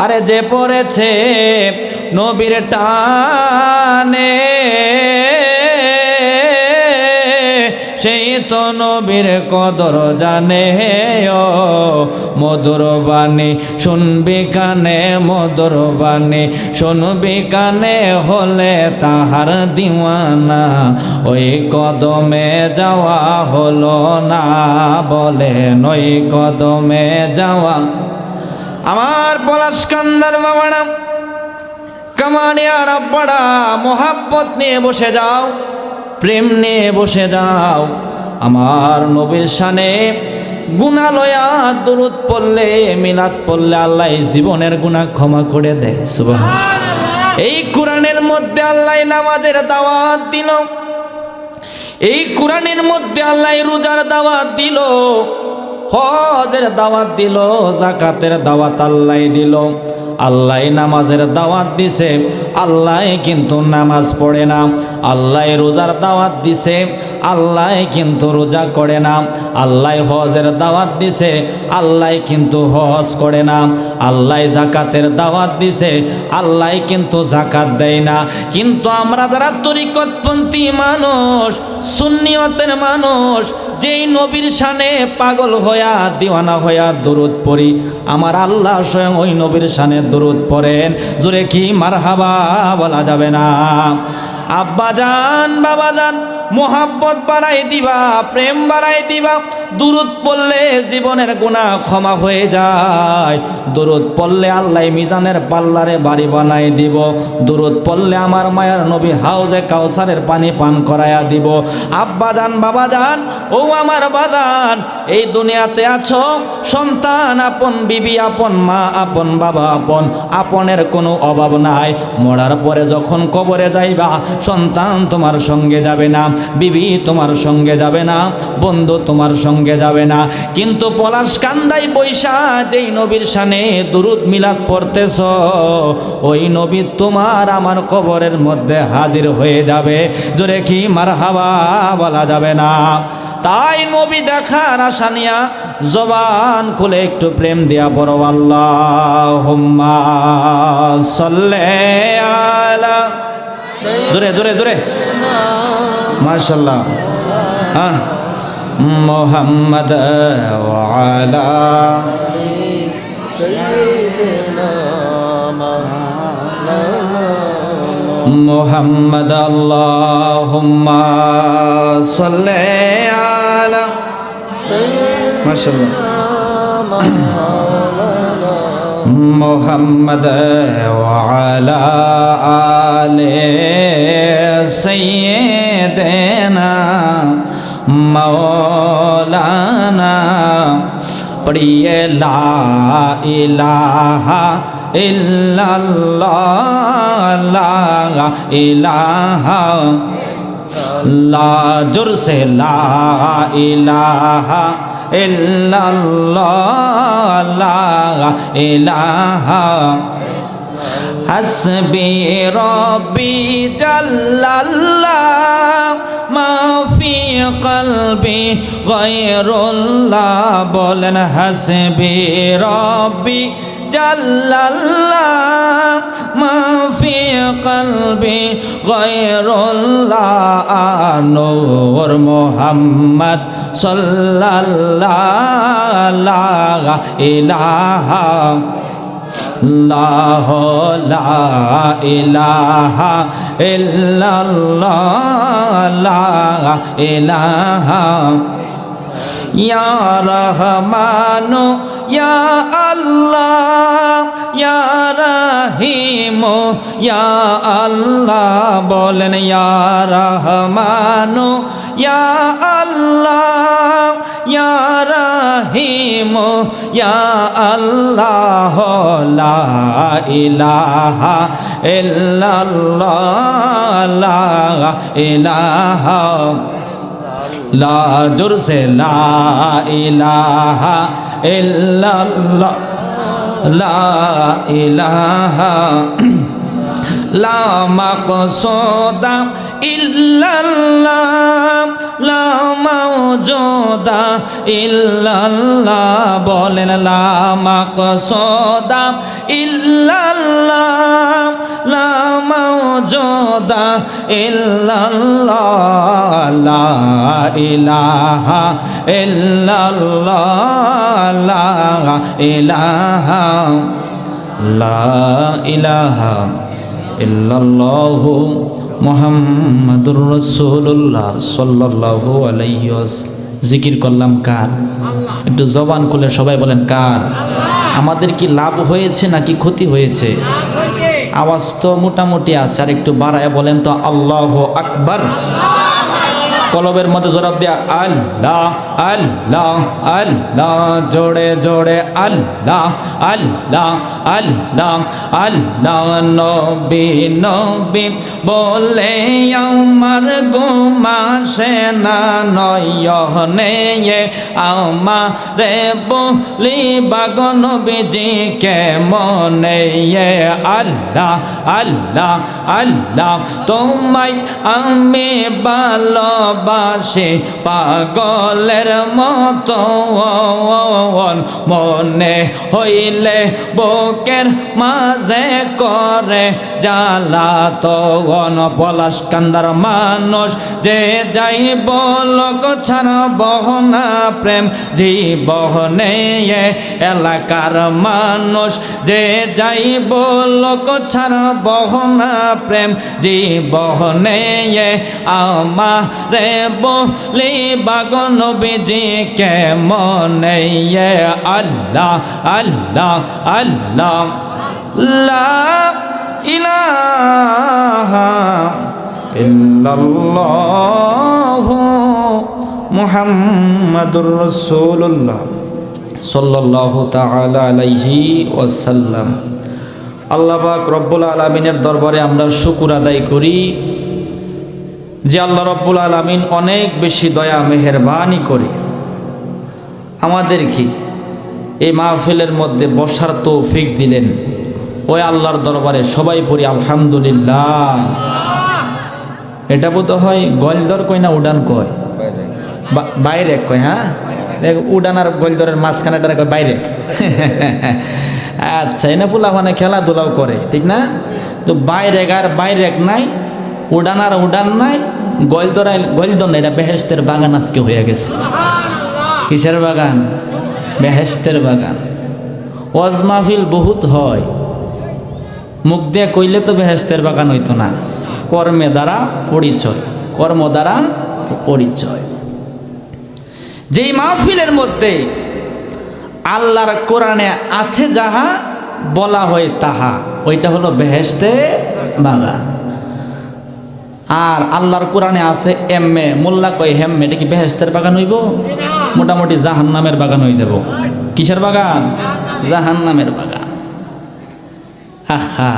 আরে যে পড়েছে নবীর টানে সেই তো নবীর কদর জানে। ও মধুর বাণী শুনবি কানে, মধুর বাণী শুনবি কানে, হলে তাহার দিওয়ানা ওই কদমে যাওয়া হলো না। বলেন ওই কদমে যাওয়া। আমার পলাশকান্দার বাবারা, কামানিয়া রাব্বাড়া, মোহাব্বত নিয়ে বসে যাও, প্রেম নিয়ে বসে যাও। আমার নবীর শানে গুনাহ লয়া দুরূদ পড়লে, মিলাদ পড়লে আল্লাহ জীবনের গুনাহ ক্ষমা করে দেয়। সুবহানাল্লাহ। এই কোরআনের মধ্যে আল্লাহ নামাজের দাওয়াত দিল, এই কোরআনের মধ্যে আল্লাহ রোজার দাওয়াত দিল, হজের দাওয়াত দিল, যাকাতের দাওয়াত আল্লাহ দিল। আল্লাহ নামাজের দাওয়াত দিছে, আল্লাহ কিন্তু নামাজ পড়ে না। আল্লাহ রোজার দাওয়াত দিছে, আল্লাহ কিন্তু রোজা করে না। আল্লাহ হজের দাওয়াত দিছে, আল্লাহ কিন্তু হজ করে না। আল্লাহ যাকাতের দাওয়াত দিছে, আল্লাহ কিন্তু যাকাত দেয় না। কিন্তু আমরা যারা তরিকতপন্থী মানুষ, সুন্নিয়তের মানুষ, যেই নবীর শানে পাগল হইয়া দিওয়ানা হইয়া দরুদ পড়ি, আমার আল্লাহ স্বয়ং ওই নবীর শানে দরুদ পড়েন। জোরে কি মারহাবা বলা যাবে না? আব্বা জান, বাবা জান, মোহাব্বত বাড়াই দিবা, প্রেম বাড়াই দিবা। দুরুদ পড়লে জীবনের গুনাহ ক্ষমা হয়ে যায়। দুরুদ পড়লে আল্লাহ মিজানের পাল্লারে বাড়ি বানাই দিব। দুরুদ পড়লে আমার মায়ার নবী হাউজে কাউসারের পানি পান করায়া দিব। আব্বা জান, বাবা জান, ও আমার বাদান, এই দুনিয়াতে আছো, সন্তান আপন, বিবি আপন, মা আপন, বাবা আপন, আপনের কোনো অভাব নাই। মরার পরে যখন কবরে যাইবা, সন্তান তোমার সঙ্গে যাবে না, বিবি তোমার সঙ্গে যাবে না, বন্ধু তোমার সঙ্গে যাবে না। কিন্তু পলাশকান্দায় বৈশা যেই নবীর শানে দুরুদ মিলাদ পড়তেছ, ওই নবী তোমার আমার কবরের মধ্যে হাজির হয়ে যাবে। জোরে কি মারহাবা বলা যাবে না? তাই নবী দেখার আশা নিয়া জবান খুলে একটু প্রেম দিয়া পড়ো, আল্লাহুম্মা সাল্লি আলা। জোরে জোরে জোরে, মাশাআল্লাহ। হ্যাঁ, মুহাম্মদ ওয়া আলা মুহাম্মদ, আল্লাহুম্মা সাল্লি আলা। মাশাআল্লাহ। মুহাম্মদ ওয়া আলা আলি সাইয়্যিদিনা মাওলানা। পড়িয়ে লা ইলাহা ইল্লাল্লাহ, লা ইলাহা, লা জোর সে লা ইলাহা ইল্লাল্লাহ, লা ইলাহা। হাসবি রব্বি জাল্লাল্লাহ, মা ফি কলবি গায়রুল্লাহ। বলেন হাসবি রব্বি জাল্লাল্লাহ, মা ফি কলবি গায়রুল্লাহ। নূর মুহাম্মদ সাল্লাল্লাহু লা ইলাহা ইল্লাল্লাহ, লা ইলাহা ইল্লাল্লাহ, লা ইলাহা। ইয়া রহমানু ইয়া আল্লাহ, ইয়া রাহিমু ইয়া আল্লাহ। বলেন ইয়া রহমানু ইয়া আল্লাহ, ইয়া রাহিমু ইয়া আল্লাহ, লা ইলাহা ইল্লাল্লাহ, লা ইলাহা। লা জোর সে লা ইলাহা ইল্লাল্লাহ, লা ইলাহা। লা মাকসুদা ইল্লাল্লাহ লা মাওজুদা ইল্লাল্লাহ বলেন লা মাকসুদা ইল্লাল্লাহ লা মাওজুদা ইল্লাল্লাহ লা ইলাহা ইল্লাল্লাহ লা ইলাহা ইল্লাল্লাহু মুহাম্মাদুর রাসূলুল্লাহ সাল্লাল্লাহু আলাইহি ওয়াসাল্লাম। জিকির করলাম কার? একটু জবান খুলে সবাই বলেন কার? আমাদের কি লাভ হয়েছে নাকি ক্ষতি হয়েছে? আওয়াজ তো মোটামুটি আছে, আর একটু বাড়ায় বলেন তো আল্লাহু আকবার। কলবের মধ্যে জবাব দেয়া আল্লাহ আল্লাহ আল্লাহ, জোড়ে জোড়ে আল্লাহ আল্লাহ আল্লাহ আল্লাহ। নবী নবী বলে আমার ঘুমাসে না নয়নে, আমারে বলি বাগ নবীজি কেমনে। আল্লাহ আল্লাহ আল্লাহ, তোমায় আমি ভালোবাসি পাগলের মতো, মনে হইলে বুকের মাঝে করে জ্বালাতন। পলাশ কান্দার মানুষ যে যাইব লোক ছাড়ব না প্রেম জীবনে, এলাকার মানুষ যে যাইব লোক ছাড়ব না প্রেম জীবনে, আমারে বলি বাগ নবীজি কেমনে। আল্লাহ আল্লাহ আল্লাহ লা ইলাহা ইল্লাল্লাহু মুহাম্মাদুর রাসূলুল্লাহ সাল্লাল্লাহু তাআলা আলাইহি ওয়াসাল্লাম। আল্লাহ পাক রব্বুল আলামিনের দরবারে আমরা শুকর আদায় করি যে আল্লাহ রব্বুল আলামিন অনেক বেশি দয়া মেহেরবানি করে আমাদেরকে এই মাহফিলের মধ্যে বসার তৌফিক দিলেন। ওই আল্লাহর দরবারে সবাই পড়ি আলহামদুলিল্লাহ। এটা বোধ হয় গলদর কয় না উডান কয়? বাইরে কয়। হ্যাঁ, উডান আর গলদরের মাঝখানেটা কয় বাইরে। আচ্ছা, এনে পোলা মানে খেলাধুলাও করে, ঠিক না? তো বাইরে আর বাইরে নাই, উডান আর উডান নাই, গলদর গলদর নাই। এটা বেহেশতের বাগান আজকে হয়ে গেছে। কিসের বাগান? বেহেশতের বাগান। ওয়াজ মাহফিল বহুত হয়, মুখ দিয়ে কইলে তো বেহেশতের বাগান হইতো না। কর্মে দ্বারা পরিচয়, কর্ম দ্বারা পরিচয়। যেই মাহফিলের মধ্যে আল্লাহর কোরআনে আছে যাহা বলা হয় তাহা, ওইটা হলো বেহেশতের বাগান। আর আল্লাহর কোরআনে আছে এমএ, মোল্লা কয় হেম্মে, এটা কি বেহেশতের বাগান হইব? মোটামুটি জাহান্নামের বাগান হয়ে যাব। কিসের বাগান? জাহান্নামের বাগান। আহা,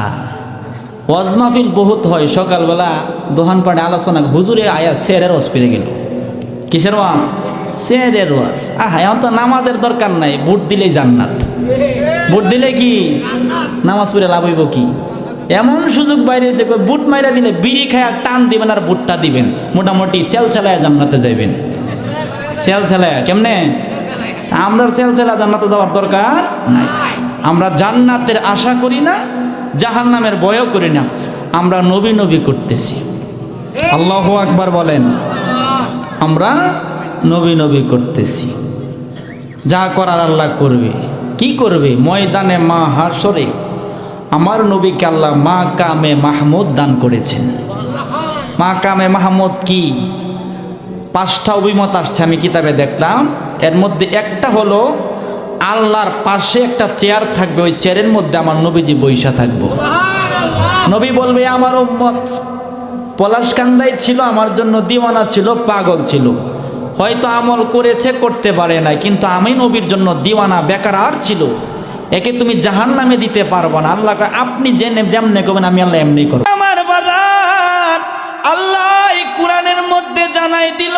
ওয়াজ মাহফিল বহুত হয়। সকালবেলা দোহান পাড়ে আলোচনা, হুজুরে আয়া শেরের ওয়াজ পেরে গেল। কিসের ওয়াজ? শেরের ওয়াজ। আহা, এখন তো নামাজের দরকার নাই, ভোট দিলেই জান্নাত। ভোট দিলে কি নামাজ পড়ে লাভ হইব কি? এমন সুযোগ বাইরে এসে বুট মাইরা দিলে বিড়ি খায়া টান দিবেন আর বুটটা দিবেন, মোটামুটি সেল চালায় জান্নাতে যাইবেন। সেল চালায় কেমনে? আমরা সেল চালা জান্নাতে দেওয়ার দরকার নাই। আমরা জান্নাতের আশা করি না, জাহান্নামের ভয়ও করি না। আমরা নবী নবী করতেছি। আল্লাহু আকবার বলেন। আমরা নবী নবী করতেছি। যা করার আল্লাহ করবে। কি করবে? ময়দানে মা হাসরে আমার নবীকে আল্লাহ মা কামে মাহমুদ দান করেছেন। মা কামে মাহমুদ কি? 5টা অভিমত আসছে, আমি কিতাবে দেখলাম। এর মধ্যে একটা হলো আল্লাহর পাশে একটা চেয়ার থাকবে, ওই চেয়ারের মধ্যে আমার নবীজি বৈশা থাকবো। নবী বলবে আমার উম্মত পলাশকান্দায় ছিল, আমার জন্য দিওয়ানা ছিল, পাগল ছিল, হয়তো আমল করেছে, করতে পারে নাই, কিন্তু আমি নবীর জন্য দিওয়ানা বেকার ছিল, একে তুমি জাহান্নামে দিতে পারবো না। আল্লাহ আপনি যেমনে করবেন আমি আল্লাহ এমনি করব। আমার বাজার আল্লাহ কোরআনের মধ্যে জানাই দিল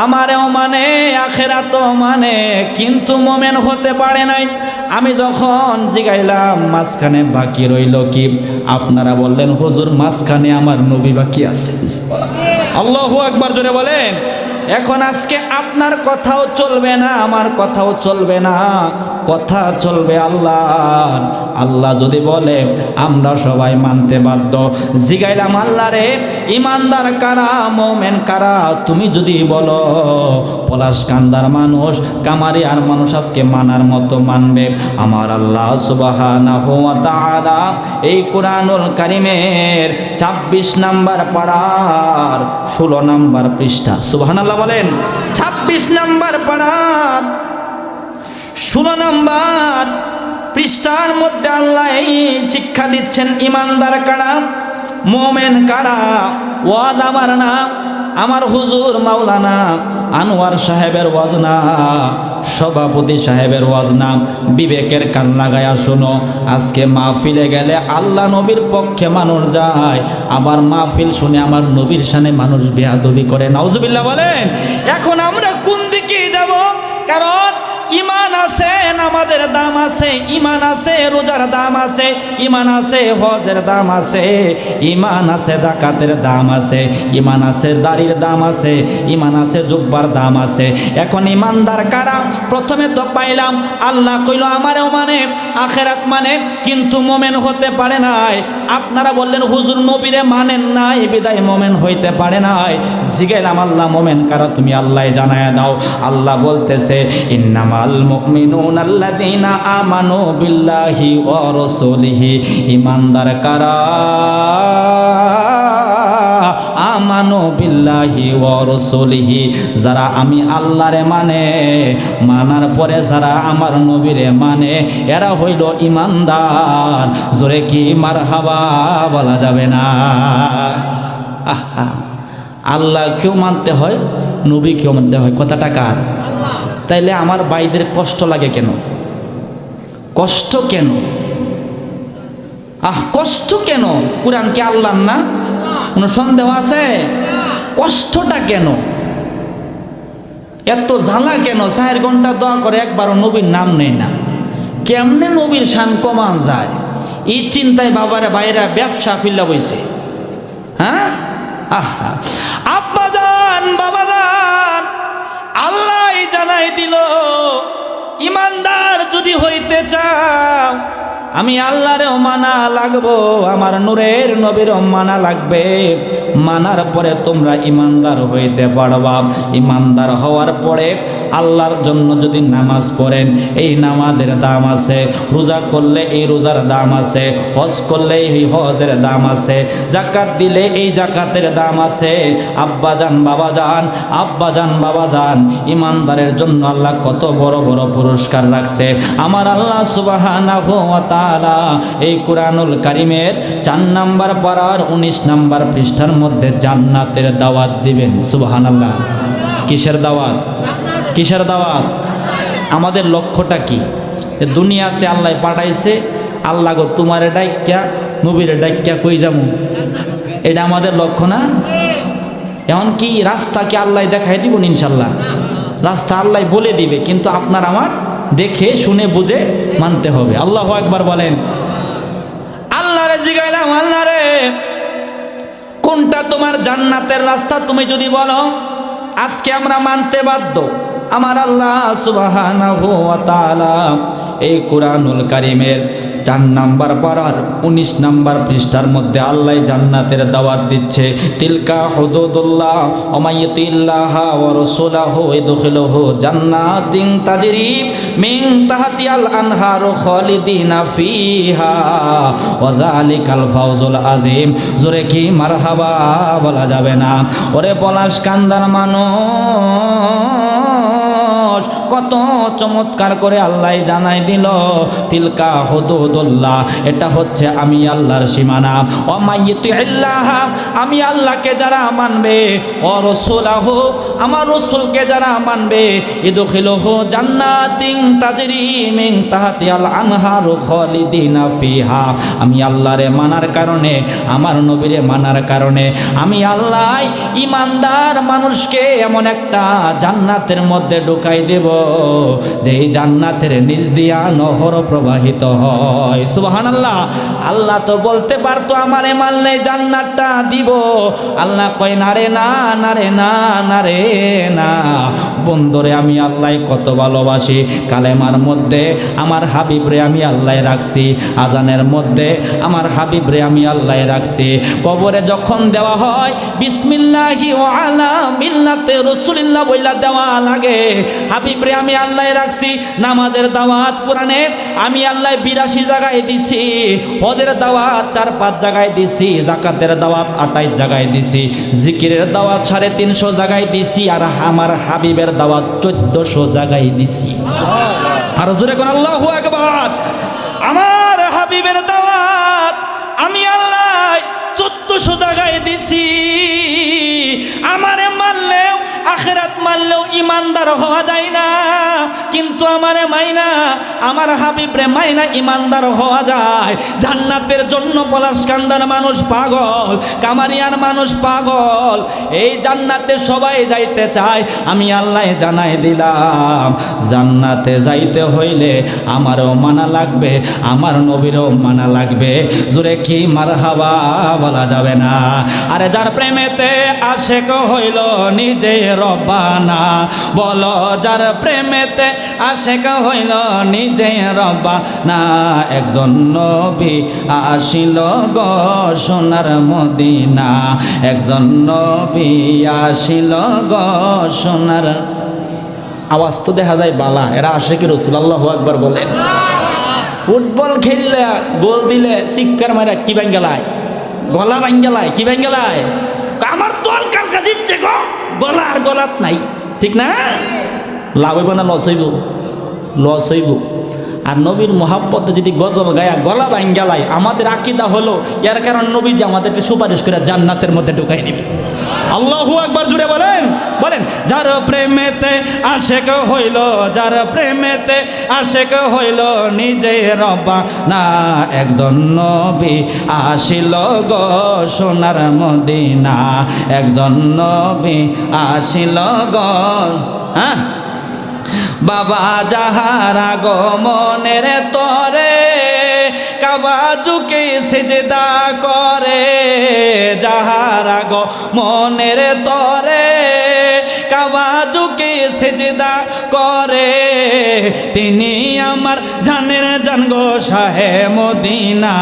আমারেও মানে আখেরাতও মানে, কিন্তু মোমেন হতে পারে নাই। আমি যখন জিগাইলাম মাঝখানে বাকি রইল কি, আপনারা বললেন হুজুর মাঝখানে আমার নবী বাকি আছে। আল্লাহু আকবার জোরে বলেন। এখন আজকে আপনার কথাও চলবে না, আমার কথাও চলবে না, কথা চলবে আল্লাহ। আল্লাহ যদি বলে আমরা সবাই মানতে বাধ্য। জিগাইলাম আল্লাহ রে, ইমানদার কারা, মোমেন কারা? তুমি যদি বলো পলাশকান্দার মানুষ, কামারিয়ার মানুষ আজকে মানার মতো মানবে। আমার আল্লাহ সুবহানাহু ওয়া তাআলা এই কুরআনুল কারীমের 26 নাম্বার পারার 16 নাম্বার পৃষ্ঠা, সুবহানাল্লাহ বলেন, 26 নাম্বার পারার 16 নাম্বার পৃষ্ঠার মধ্যে আল্লাহ এই শিক্ষা দিচ্ছেন, ইমানদার কারা, মোমেন কারা। ওয়াজ আমার না, আমার হুজুর মাওলানা আনোয়ার সাহেবের ওয়াজ না, সভাপতি সাহেবের ওয়াজ না। বিবেকের কান লাগায়া শোনো। আজকে মাহফিলে গেলে আল্লাহ নবীর পক্ষে মানুষ যায়, আবার মাহফিল শুনে আমার নবীর সামনে মানুষ বেয়াদবি করে। নাউজুবিল্লাহ বলেন। এখন আমরা কোন দিকে যাব? কারণ ইমান আছে, নামাজের দাম আছে, ইমান আছে, রোজার দাম আছে, ইমান আছে, হজের দাম আছে, ইমান আছে, যাকাতের দাম আছে, ইমান আছে, দাড়ির দাম আছে, ইমান আছে, জুব্বার দাম আছে। এখন ইমানদার কারা? প্রথমে তো পাইলাম আল্লাহ কইল আমারও মানে, আখেরাত মানে, কিন্তু মোমেন হতে পারে নাই। আপনারা বললেন হুজুর নবীরে মানেন নাই, বিদায় মোমেন হইতে পারে নাই। জিগাইলাম আল্লাহ মোমেন কারা? তুমি আল্লাহ জানায়া দাও। আল্লাহ বলতেছে ইন্নামাল মুমিনুনা আল্লাযীনা আমানু বিল্লাহি ওয়া রাসূলিহি। ইমানদার কারা? আমানু বিল্লাহি ওয়া রাসূলিহি, যারা আমি আল্লাহরে মানে, মানার পরে যারা আমার নবীরে মানে, এরা হইল ইমানদার। জোরে কি মারহাবা বলা যাবে না? আল্লাহ কেউ মানতে হয়, নবী কেউ মানতে হয়। কথাটা কার? তাইলে আমার ভাইদের কষ্ট লাগে কেন? কষ্ট কেন? কষ্ট কেন? কুরআন কি আল্লাহর না? কোনো সন্দেহ আছে? কষ্টটা কেন? এত জ্বালা কেন? 4 ঘন্টা দোয়া করে একবারও নবীর নাম নেই না। কেমনে নবীর শান কমান যায়? এই চিন্তায় বাবারা ভাইরা ব্যবসা ফিল্লা বইছে। হ্যাঁ, আব্বা জান, বাবা জান, আল্লাহ জানাই দিল ইমানদার যদি হইতে চাও, আমি আল্লাহরেও মানা লাগবো, আমার নূরের নবীরও মানা লাগবে। মানার পরে তোমরা ইমানদার হইতে পারবা। ইমানদার হওয়ার পরে আল্লাহর জন্য যদি নামাজ পড়েন, এই নামাজের দাম আছে। রোজা করলে এই রোজার দাম আছে। হজ করলে এই হজের দাম আছে। যাকাত দিলে এই যাকাতের দাম আছে। আব্বাজান বাবাজান, আব্বাজান বাবাজান, ইমানদারের জন্য আল্লাহ কত বড় বড় পুরস্কার রাখছে। আমার আল্লাহ সুবহানাহু ওয়া তাআলা এই কুরআনুল কারীমের 4 নাম্বার পারার 19 নাম্বার পৃষ্ঠার মধ্যে জান্নাতের দাওয়াত দিবেন। সুবহানাল্লাহ। কিসের দাওয়াত? কিসের দাওয়াত? আমাদের লক্ষ্যটা কি? দুনিয়াতে আল্লাহ পাঠাইছে, আল্লাহ গো তোমারে ডাইক্যা নবীরে ডাইক্যা কই যামু, এটা আমাদের লক্ষ্য না? এখন কি রাস্তা কি আল্লাহ দেখাই দিব? ইনশাল্লাহ রাস্তা আল্লাহ বলে দিবে, কিন্তু আপনার আমার দেখে শুনে বুঝে মানতে হবে। আল্লাহু আকবার বলেন। আল্লাহরে জিগাইলাম, আল্লাহ রে কোনটা তোমার জান্নাতের রাস্তা? তুমি যদি বলো আজকে আমরা মানতে বাধ্য। আমার আল্লাহ সুবহানাহু ওয়া তাআলা এই কুরআনুল কারীমের 4 নাম্বার পারার 19 নাম্বার পৃষ্ঠার মধ্যে আল্লাহ জান্নাতের দাওয়াত দিচ্ছে। তিলকা হুদুদুল্লাহ ওয়া মাইয়ুতিল্লাহা ওয়া রাসূলুহু ইদখিলুহু জান্নাতিন তাজরি মিন তাহতিহাল আনহারু খালিদিনা ফিহা ওয়া যালিকাল ফাওজুল আযীম। জোরে কি মারহাবা বলা যাবে না? ওরে পলাশকান্দার মানুষ, কত চমৎকার করে আল্লাহ জানাই দিল, তিলকা হুদুদুল্লাহ, এটা হচ্ছে আমি আল্লাহর সীমানা। ও মাইয়িতিল্লাহ, আমি আল্লাহকে যারা মানবে, ও রাসূলাহু, আমার রাসূলকে যারা মানবে, ইদখিলুহু জান্নাতিন তাজরি মিন তাহতিহাল আনহারু খালিদিনা ফিহা, আমি আল্লাহরে মানার কারণে, আমার নবীরে মানার কারণে আমি আল্লাহ ইমানদার মানুষকে এমন একটা জান্নাতের মধ্যে ঢুকাই দেব যে এই জান্নাতের নিচ দিয়া নহর প্রবাহিত হয়। সুবহানাল্লাহ। আল্লাহ তো বলতে পারতো আমারে মানলে জান্নাতটা দিব, আল্লাহ কয় না রে না, না রে না, না রে না। বন্ধুরে আমি আল্লাহ কত ভালোবাসি, কালেমার মধ্যে আমার হাবিবরে আমি আল্লাহ রাখছি, আজানের মধ্যে আমার হাবিবরে আমি আল্লাহ রাখছি। কবরে যখন দেওয়া হয় বিসমিল্লাহি ওয়া আলা মিল্লাতে রাসূলিল্লাহ বইলা দেওয়া লাগে, হাবিবরে আমি আল্লাহ রাখছি। নামাজের দাওয়াত কোরআনে আমি আল্লাহ 82 জায়গায় দিছি, হজের দাওয়াত 4-5 জায়গায় দিছি, যাকাতের দাওয়াত 28 জায়গায় দিছি, জিকিরের দাওয়াত 350 জায়গায় দিছি, আর আমার হাবিবের দাওয়াত 1400 জায়গায় দিছি। আর জোরে কোন আল্লাহু আকবার। আমার হাবিবের দাওয়াত আমি আল্লাহ 1400 জায়গায় দিছি। আমারে মানলেও, আখিরাত মানলেও ইমানদার হওয়া যায় না, কিন্তু আমারে মাইনা, আমার হাবিবরে মাইনা ইমানদার হওয়া যায়। জান্নাতের জন্য পলাশকান্দার মানুষ পাগল, কামারিয়ার মানুষ পাগল, এই জান্নাতে সবাই যাইতে চায়। আমি আল্লাহ জানাই দিলাম, জান্নাতে যাইতে হইলে আমারও মানা লাগবে, আমার নবীরও মানা লাগবে। জোরে কি মারহাবা বলা যাবে না? আরে যার প্রেমেতে আশেক হইল নিজে রব্বানা, বলো যার প্রেমেতে আশেক হইল নিজে রব্বানা। একজন নবী আসিল গো সোনার মদিনা, একজন নবী আসিল গো সোনার। আওয়াজ তো দেখা যায় বালা, এরা আশেকি রাসূল। আল্লাহু আকবার বলেন। ফুটবল খেললে গোল দিলে চিৎকার মারা কি ভাঙ্গেলায়, গলা ভাঙ্গেলায়, কি ভাঙ্গেলায়, আমার দল কালকা জিতছে গো, গলা আর গলাত নাই, ঠিক না? লাভ হইব না লস হইব? লস হইব। আর নবীর মোহাব্বতে যদি গজল গায়া গলা ভাঙ্গেলায়, আমাদের আকীদা হলো এর কারণ নবী যে আমাদেরকে সুপারিশ করে জান্নাতের মধ্যে ঢুকাই দিবে। আল্লাহু আকবার জুড়ে বলেন, বলেন। যার প্রেমেতে আশেক হইল, যার প্রেমেতে আশেক হইল নিজে রব্বানা, একজন নবী আসিল গো সোনার মদিনা, একজন নবী আসিল গো। হ্যাঁ, বাবা যাহারা গো মনের তরে কাবা ঝুঁকে সিজদা করে, যাহারা গো মনের তরে কাবা ঝুঁকে সিজদা করে, তিনি আমার জানের জান গো শাহে মদিনা,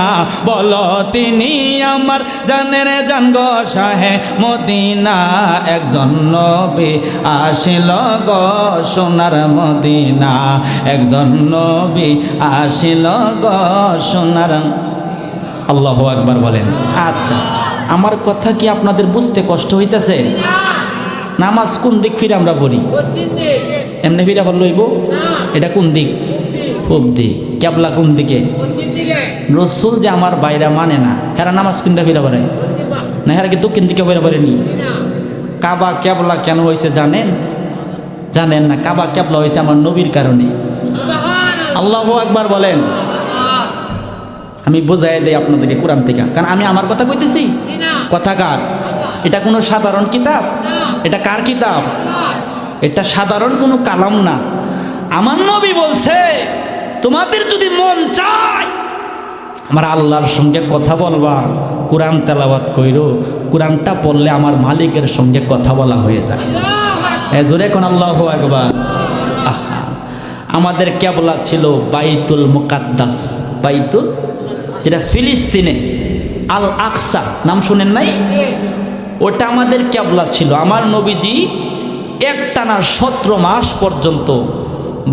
বলো তিনি আমার জানের জান গো শাহে মদিনা। একজন নবী আসিল গো সোনার মদিনা, একজন নবী আসিল গো সোনার। আল্লাহু আকবার বলেন। আচ্ছা, আমার কথা কি আপনাদের বুঝতে কষ্ট হইতেছে? নামাজ কোন দিক ফিরে আমরা পড়ি? এমনি ফিরে পড়লে হইব? এটা কোন দিক? পূব দিক। কেবলা কোন দিকে? রসুল যে আমার বাইরা মানে না, হেরা নামাজ কোনটা ফিরে পড়ে না? হেরা কি দক্ষিণ দিকে ফিরে পড়েনি? কাবা কেবলা কেন হয়েছে জানেন? জানেন না? কাবা কেবলা হয়েছে আমার নবীর কারণে। আল্লাহু আকবার বলেন। আমি বোঝাই দেই আপনাদেরকে কোরআন থেকে, কারণ আমি আমার কথা কইতেছি। কথা কার? এটা কোনো সাধারণ কিতাব? এটা কার কিতাব? এটা সাধারণ কোনো কালাম না। আমার নবী বলছে, তোমাদের যদি মন চায় আমার আল্লাহর সঙ্গে কথা বলবা, কোরআন তেলাওয়াত কইরো, কোরআনটা পড়লে আমার মালিকের সঙ্গে কথা বলা হয়ে যায়। জোরে কোন আল্লাহু আকবার। আমাদের কেবলা ছিল বাইতুল মুকাদ্দাস, বাইতুল, যেটা ফিলিস্তিনে আল আকসা, নাম শুনেন নাই? ওটা আমাদের কেবলা ছিল। আমার নবীজি একটানা 17 মাস পর্যন্ত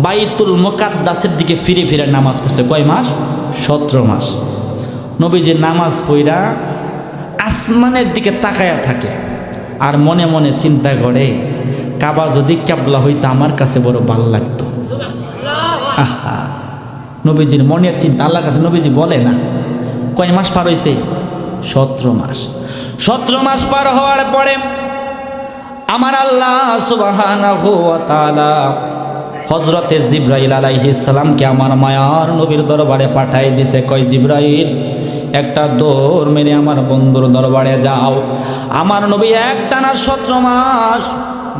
বাইতুল মুকাদ্দাসের দিকে ফিরে ফিরে নামাজ পড়ছে। কয় মাস? 17 মাস। নবীজি নামাজ পড়া আসমানের দিকে তাকায়া থাকে আর মনে মনে চিন্তা করে, কাবা যদি কেবলা হইতো আমার কাছে বড় ভালো লাগতো। আহা, নবীজির মনের চিন্তা আল্লাহর কাছে নবীজি বলে না। কয় মাস পার হয়েছে? 17 মাস। 17 মাস পার হওয়ার পরে আমার আল্লাহ সুবহানাহু ওয়া তাআলা হযরতে জিবরাইল আলাইহিস সালামকে আমার মায়ার নবীর দরবারে পাঠাই দিছে। কয় জিবরাইল, একটা দৌড় মেরে আমার বন্ধুর দরবারে যাও। আমার নবী একটানা 17 মাস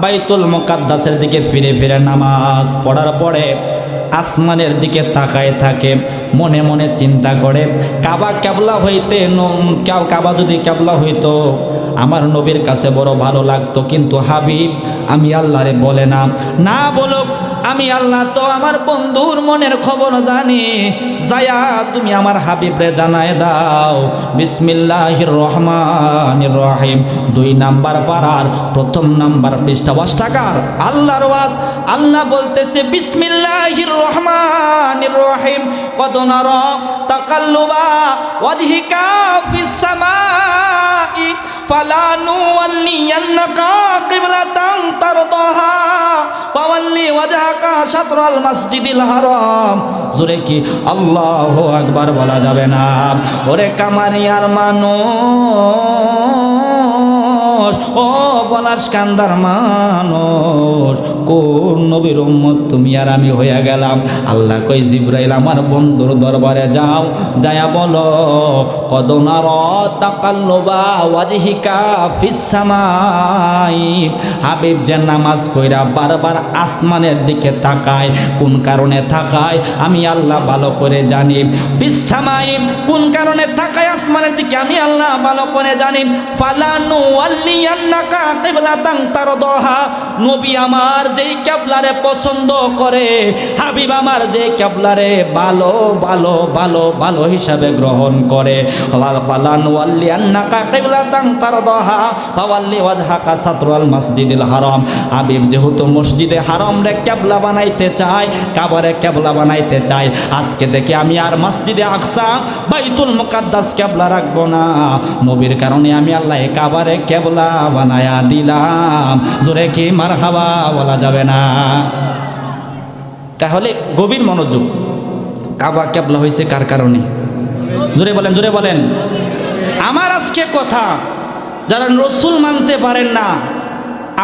বাইতুল মুকাদ্দাসের দিকে ফিরে ফিরে নামাজ পড়ার পরে আসমানের দিকে তাকায় থাকে, মনে মনে চিন্তা করে কাবা ক্যাবলা হইতে কাবা যদি ক্যাবলা হইতো আমার নবীর কাছে বড় ভালো লাগতো। কিন্তু হাবিব আমি আল্লাহরে বলে না, না বলুক আমি আল্লাহ তো আমার বন্ধুর মনের খবর জানি। যায়া তুমি আমার হাবিবরে জানায় দাও বিসমিল্লাহির রহমানির রহিম 2 নাম্বার পারার 1ম নাম্বার পৃষ্ঠা। ওয়াজ টাকার আল্লাহর ওয়াজ। আল্লাহ বলতেছে বিসমিল্লাহির রহমানির রহিম কদ নারা তাকাল্লুবা ওয়াজহিকা ফিস সামাই ফালানুওয়াল্লিয়ান্নাকা কিবলাতান তারদাহা ফাওয়াল্লি ওয়াজহাকা শাতরাল মাসজিদিল হারাম। জোরে কি আল্লাহু আকবার বলা যাবে না? ওরে কামারিয়ার মানুষ, ও পলাশকান্দার মানুষ, কোন নবীর উম্মত তুমি আর আমি হইয়া গেলাম? আল্লাহ কই জিবরাইল আমার বন্ধুর দরবারে যাও, যায়া বলো কদ নারা তাকাল্লুবা ওয়াজহিকা ফিস সামাই। হাবিব যে নামাজ কইরা বারবার আসমানের দিকে তাকায়, কোন কারণে তাকায় আমি আল্লাহ ভালো করে জানি। ফিস সামাই কোন কারণে তাকায় আসমানের দিকে আমি আল্লাহ ভালো করে জানি। ফালানু ওয়াল্লিয়ান্নাকা কিবলাতান তারদাহা, নবী আমার যেই কিবলারে পছন্দ করে, হাবিব আমার যে কিবলারে ভালো ভালো ভালো ভালো হিসাবে গ্রহণ করে। ফালানু ওয়াল্লিয়ান্নাকা কিবলাতান তারদাহা ফাওয়াল্লি ওয়াজহাকা শাতরাল মাসজিদিল হারাম। হাবিব যেহেতু মসজিদে হারাম রে কিবলা বানাইতে চায়, কাবারে কিবলা বানাইতে চায়, আজকে থেকে আমি আর মসজিদে আকসা বাইতুল মুকাদ্দাস কিবলা রাখবো না। নবীর কারণে আমি আল্লাহ কাবারে কিবলা বানায়া দিলাম। জোরে কি মারহাবা বলা যাবে না? তাহলে গভীর মনোযোগ। কাবা কিবলা হয়েছে কার কারণে? জোরে বলেন, জোরে বলেন। আমার আজকে কথা, যারা রসুল মানতে পারেন না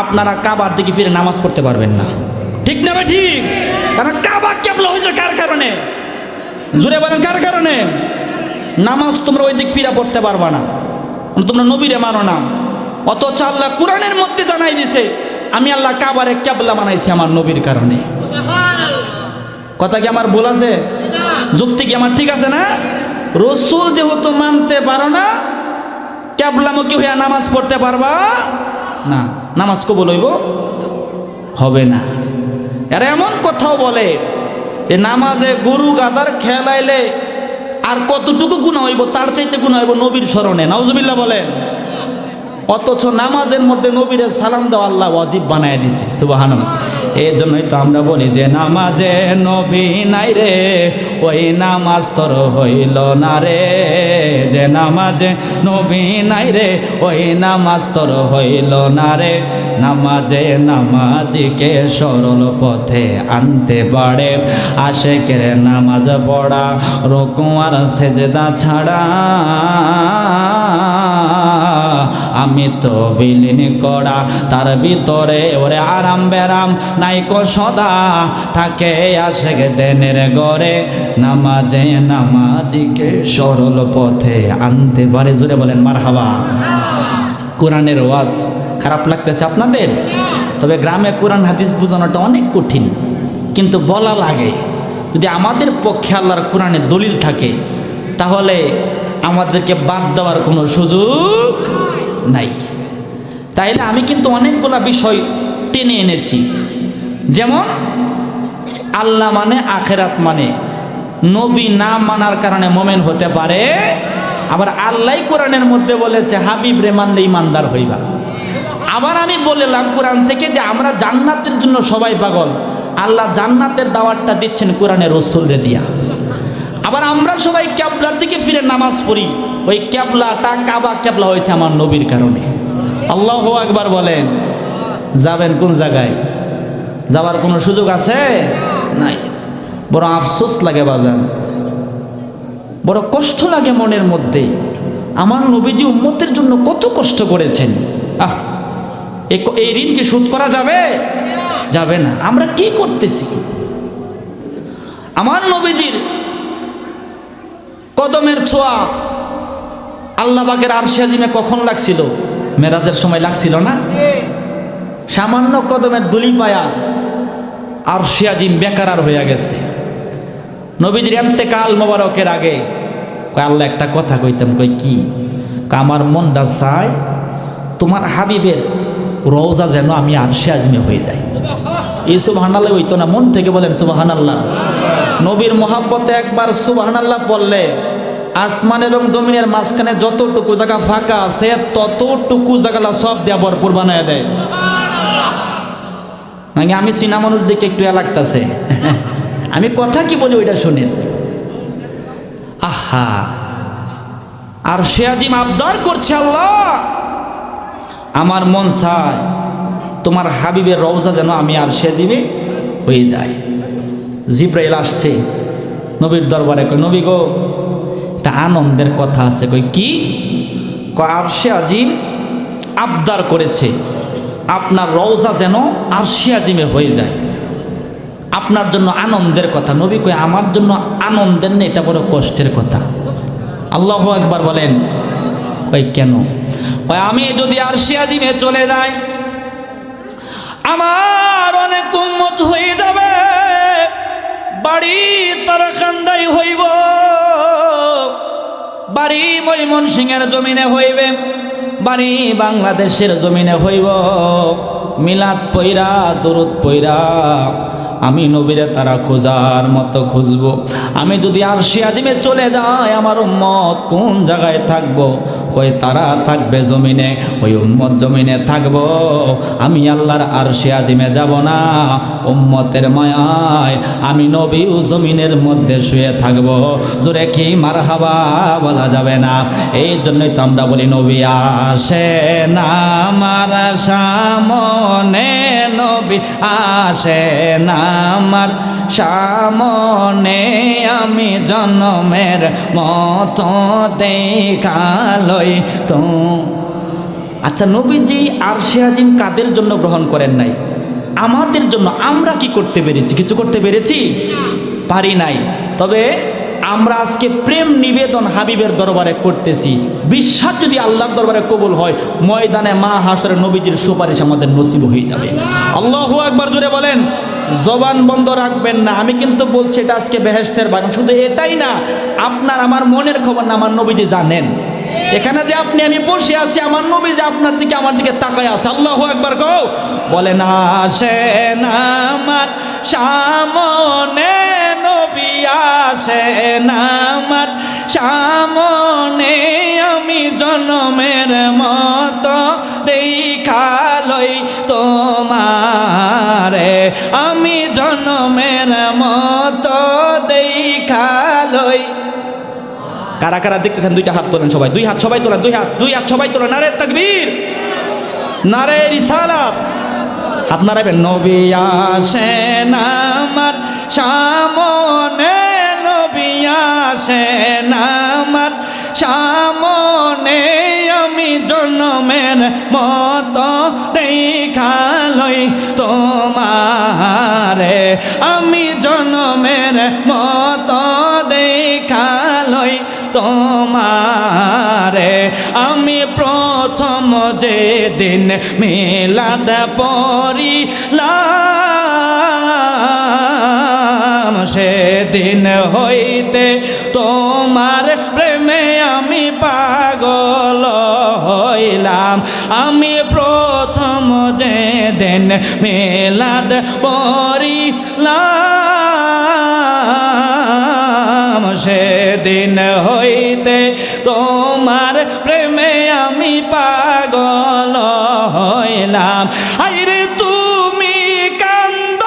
আপনারা কাবার দিকে ফিরে নামাজ পড়তে পারবেন না। ঠিক না ভাই? ঠিক। কারণ কাবা কিবলা হয়েছে কার কারণে? জোরে বলেন কার কারণে? নামাজ তোমরা ওই দিক ফিরে পড়তে পারবা না, তোমরা নবীরে মানো না। অথচ আল্লাহ কোরআনের মধ্যে জানাই দিছে আমি আল্লাহ কাবারে কিবলা বানাইছি আমার নবীর কারণে। কথা কি আমার ভুল আছে? যুক্তি কি আমার ঠিক আছে না? রসুল যেহেতু মানতে পারো না, কিবলামুখী হইয়া নামাজ পড়তে পারবা না, নামাজ কবুল হইব হবে না। এরা এমন কথাও বলে যে নামাজে গরু গাদার খেলাইলে আর কতটুকু গুনাহ হইব, তার চাইতে গুনাহ হইব নবীর স্মরণে। নাউজুবিল্লাহ বলেন। অথচ নামাজের মধ্যে নবীরে সালাম দেওয়া আল্লাহ ওয়াজিব বানায় দিছে। সুবহানাল্লাহ। এই জন্যই তো আমরা বলি যে নামাজে নবী নাই রে, ওই নামাজ তোর হইল না রে। যে নামাজে নবী নাই রে, ওই নামাজ তোর হইল না রে। নামাজে নামাজিকে সরল পথে আনতে পারে, আশেকের নামাজ পড়া রুকু আর সেজদা ছাড়া আমি তো বিলীন করা তার ভিতরে ওরে আরাম বেরাম নাইকো সদা থাকে আশেক দেনের গড়ে। নামাজে নামাজিকে সরল পথে আনতে পারে। জোরে বলেন মারহাবা। কোরআনের ওয়াজ খারাপ লাগতেছে আপনাদের? তবে গ্রামে কোরআন হাদিস বোঝানোটা অনেক কঠিন, কিন্তু বলা লাগে। যদি আমাদের পক্ষে আল্লাহর কোরআনের দলিল থাকে তাহলে আমাদেরকে বাদ দেওয়ার কোনো সুযোগ নাই। তাইলে আমি কিন্তু অনেকগুলা বিষয় টেনে এনেছি, যেমন আল্লাহ মানে আখেরাত মানে, নবী না মানার কারণে মোমেন হতে পারে। আবার আল্লাহ কোরআনের মধ্যে বলেছে হাবিব রে মানলে ইমানদার হইবা। আবার আমি বললাম কোরআন থেকে যে আমরা জান্নাতের জন্য সবাই পাগল, আল্লাহ জান্নাতের দাওয়াতটা দিচ্ছেন কোরআনের রাসূলরে দিয়া। আবার আমরা সবাই কিবলার দিকে ফিরে নামাজ পড়ি, ওই কিবলাটা কাবা কিবলা হয়েছে আমার নবীর কারণে। আল্লাহু আকবার বলেন। যাবেন কোন জায়গায়? যাওয়ার কোনো সুযোগ আছে? নাই। বড় আফসোস লাগে বাজান, বড় কষ্ট লাগে মনের মধ্যে। আমার নবীজি উম্মতের জন্য কত কষ্ট করেছেন। এই ঋণ কি শোধ করা যাবে? যাবে না। আমরা কি করতেছি? আমার নবীজির কদমের ছোঁয়া আল্লাহ পাকের আরশে আজিমে কখন লাগছিল? মেরাজের সময় লাগছিল না? সামান্য কদমের দুলি পায়া আরশে আজিম বেকারার হয়ে গেছে। নবীজির ইন্তেকাল মোবারকের আগে কয় আল্লাহ একটা কথা কইতাম। কই কি? আমার মনটা চায় তোমার হাবিবের রওজা যেন আমি আরশে আজিমে হয়ে যাই। এই সুবহানাল্লাহ হইতো না? মন থেকে বলেন সুবহানাল্লাহ। নবীর মোহাব্বতে একবার সুবহানাল্লাহ বললে আসমান এবং জমিনের মাঝখানে যতটুকু জায়গা ফাঁকা আছে ততটুকু জায়গা সব দেয়া ভরপুর বানায় দেয়। আমি সিনেমানুর দিকে একটু লাগতেছে, আমি কথা কি বলি ওইটা শুনেন। আহা, আরশে আজিম আবদার করছে, আল্লাহ আমার মন চায় তোমার হাবিবের রওজা যেন আমি আরশে আজিমে হয়ে যায়। জিব্রাইল আসছে নবীর দরবারে, কই নবী গো একটা আনন্দের কথা আছে। কই কি? কয় আরশে আজিম আবদার করেছে আপনার রওজা যেন আরশে আজিমে হয়ে যায়, আপনার জন্য আনন্দের কথা। নবী কই আমার জন্য আনন্দের না, এটা বড় কষ্টের কথা। আল্লাহু আকবার বলেন। কই কেন? কই আমি যদি আরশে আজিমে চলে যাই আমার অনেক উম্মত হয়ে যাবে, বাড়ি তারাকান্দাই হইব, বাড়ি ময়মনসিংহের জমিনে হইবে, বাড়ি বাংলাদেশের জমিনে হইব। মিলাদ পইরা দরুদ পইরা আমি নবীরে তারা খোঁজার মতো খুঁজবো। আমি যদি আরশে আজিমে চলে যাই আমার উম্মত কোন জায়গায় থাকবো? কই তারা থাকবে জমিনে, ওই উম্মত জমিনে থাকবো। আমি আল্লাহর আরশে আজিমে যাব না, উম্মতের মায়ায় আমি নবীও জমিনের মধ্যে শুয়ে থাকবো। জোরে কি মারহাবা বলা যাবে না? এই জন্যই তো আমরা বলি নবী আসে না আমার সামনে, নবী আসে না আমার সামনে, আমি জন্মের মতো দেখালই তো। আচ্ছা, নবীজি আরশে আজিম কাদের জন্য গ্রহণ করেন নাই? আমাদের জন্য। আমরা কি করতে পেরেছি? কিছু করতে পেরেছি? পারি নাই। তবে আমরা আজকে প্রেম নিবেদন হাবিবের দরবারে করতেছি। বিশ্বাস যদি আল্লাহর দরবারে কবুল হয়, ময়দানে মা হাসরে নবীজির সুপারিশ আমাদের নসিব হয়ে যাবে। আল্লাহু আকবার জোরে বলেন। জবান বন্ধ রাখবেন না। আমি কিন্তু বলছি এটা আজকে বেহেশতের বাগান। শুধু এটাই না, আপনার আমার মনের খবর না আমার নবীজি জানেন। এখানে যে আপনি আমি বসে আছি, আমার নবী যে আপনার দিকে আমার দিকে তাকায় আছে। আল্লাহু আকবার কও। বলেন আসেন আমার সামনে, নবী আসেন আমার সামনে, আমি জন্মের মতো দেখালই তোমারে, আমি জন্মের মতো দেখালই। কারা কারা দেখতেছেন দুইটা হাত তোলেন সবাই, দুই হাত সবাই তোলেন, দুই হাত সবাই তোলেন। নারে তাকবীর, নারে রিসালাত। আপনারা নবী আসেন আমার সামনে, নবী আসেন আমার সামনে, আমি জন্মের মতো দেখালই তোমারে, আমি জন্মের মতো দেখালই তোমারে। আমি প্রথম যেদিন মিলাদ পড়িলাম, সেদিন হইতে তোমার প্রেমে আমি পাগল হইলাম। আমি প্রথম যেদিন মিলাদ পড়িলাম, সেদিন হইতে তোমার প্রেমে আমি পাগল হইলাম। আইরে তুমি কান্দ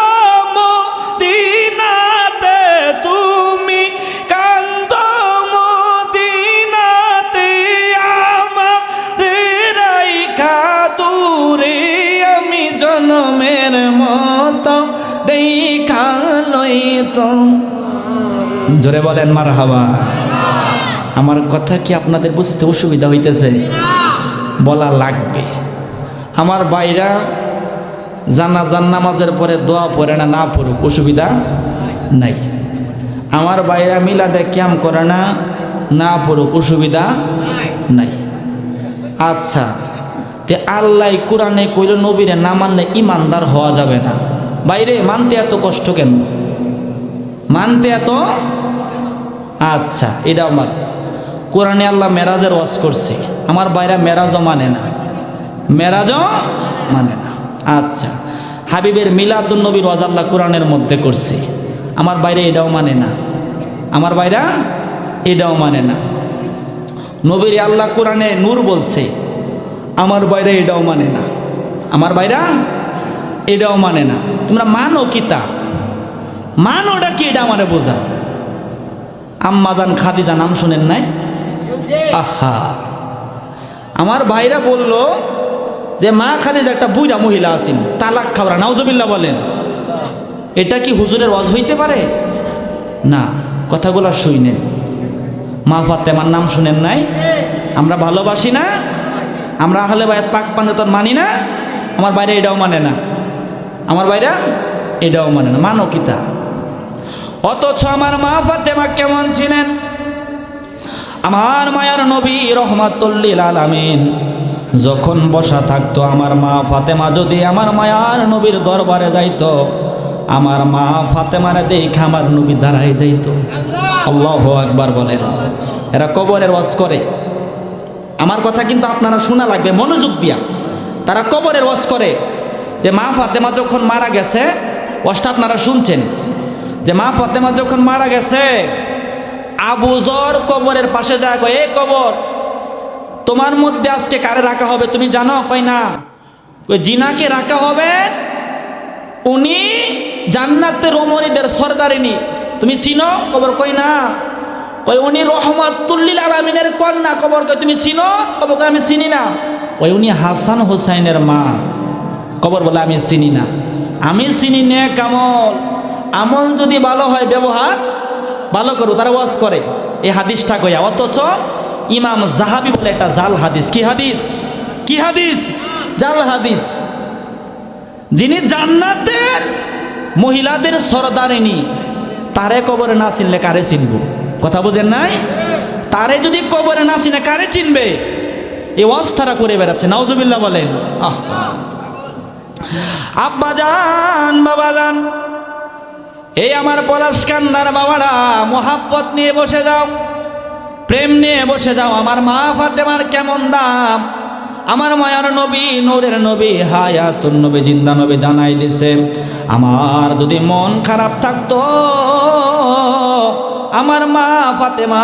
মদিনাতে, তুমি কান্দ মদিনাতে, আমার রাইখা দূরে, আমি জন্মের মতো দেখালই তো। জোরে বলেন মারহাবা। আমার কথা কি আপনাদের বুঝতে অসুবিধা হইতেছে? বলা লাগবে। আমার ভাইরা জানাজার নামাজের পরে দোয়া পড়ে না, না পড়ুক, অসুবিধা নাই। আমার ভাইরা মিলাদে ক্যাম করে না, না পড়ুক, অসুবিধা নাই। আচ্ছা, তে আল্লাহ কোরআনে কইল নবীরে না মানলে ইমানদার হওয়া যাবে না। বাইরে মানতে এত কষ্ট কেন? মানতে এত? আচ্ছা, এটাও মাত। কোরআনে আল্লাহ মেরাজের ওয়াজ করছে, আমার বাইরা মেরাজও মানে না, মেরাজও মানে না। আচ্ছা, হাবিবের মিলাদুন নবীর ওয়াজ আল্লাহ কোরআনের মধ্যে করছে, আমার বাইরে এটাও মানে না, আমার বাইরা এটাও মানে না। নবীর আল্লাহ কোরআনে নূর বলছে, আমার বাইরে এটাও মানে না, আমার বাইরা এটাও মানে না। তোমরা মানো কিতা? মানোটা কি? এটা মানে বোঝা। আম্মাজান খাদিজা নাম শুনেন নাই? আহা, আমার ভাইরা বলল যে মা খাদিজা একটা বুইরা মহিলা আছেন, তালাক খাওয়া, নাউজুবিল্লাহ বলেন। এটা কি হুজুরের ওয়াজ হইতে পারে? না, কথাগুলো শুনেন। মা ফাতেমার নাম শুনেন নাই? আমরা ভালোবাসি না? আমরা আহলে বায়াত পাক পাঞ্জাতন মানি না? আমার বাইরে এটাও মানে না, আমার বাইরে এটাও মানে না। মানো কিতা? অথচ আমার মা ফাতেমা কেমন ছিলেন? আমার মায়ার নবী রহমাতুল লিল আলামিন যখন বসা থাকতো, আমার মা ফাতেমা যদি আমার মায়ার নবীর দরবারে যাইতো, আমার মা ফাতেমারে দেখে আমার নবী দাঁড়াই যাইতো। আল্লাহু আকবার বলেন। এরা কবরের ওয়াজ করে, আমার কথা কিন্তু আপনারা শোনা লাগবে মনোযোগ দিয়া। তারা কবরের ওয়াজ করে যে মা ফাতেমা যখন মারা গেছে, ওয়াজটা আপনারা শুনছেন, যে মা ফাতেমা যখন মারা গেছে, আবু যর কবরের পাশে যায়, এ কবর, তোমার মধ্যে আজকে কারে রাখা হবে তুমি জানো? কই না। ওই জিনাকে রাখা হবে, উনি জান্নাতের রমণীদের সরদারিনী, তুমি চিনো? কবর কই না। ওই উনি রহমাতুল লিল আলামিনের কন্যা, কবর কই তুমি চিনো? কবর কই আমি চিনি না। ওই উনি হাসান হোসাইনের মা, কবর বলে আমি চিনি না। আমি চিনি নে কামল, আমল যদি ভালো হয় ব্যবহার ভালো করো, তারা ওয়াজ করে এই হাদিসটা কইয়া। অথচ ইমাম জাহাবি বলে একটা জাল হাদিস। কি হাদিস? কি হাদিস? জাল হাদিস। যিনি জান্নাতের মহিলাদের সরদারিনী, তারে কবরে না চিনলে কারে চিনব? কথা বুঝেন নাই? তারে যদি কবরে না চিনে কারে চিনবে? এই ওয়াজ তারা করে বেড়াচ্ছে, নাউজুবিল্লাহ বলেন। আব্বা জান, বাবা জান, এই আমার পলাশ কান্নার বাবারা, মোহাব্বত নিয়ে বসে যাও, প্রেম নিয়ে বসে যাও। আমার মা ফাতেমার কেমন দাম! আমার মায়ার নবী, নূরের নবী, হায়াতুন নবী, জিন্দা নবী জানাই দিছে, আমার যদি মন খারাপ থাকতো, আমার মা ফাতেমা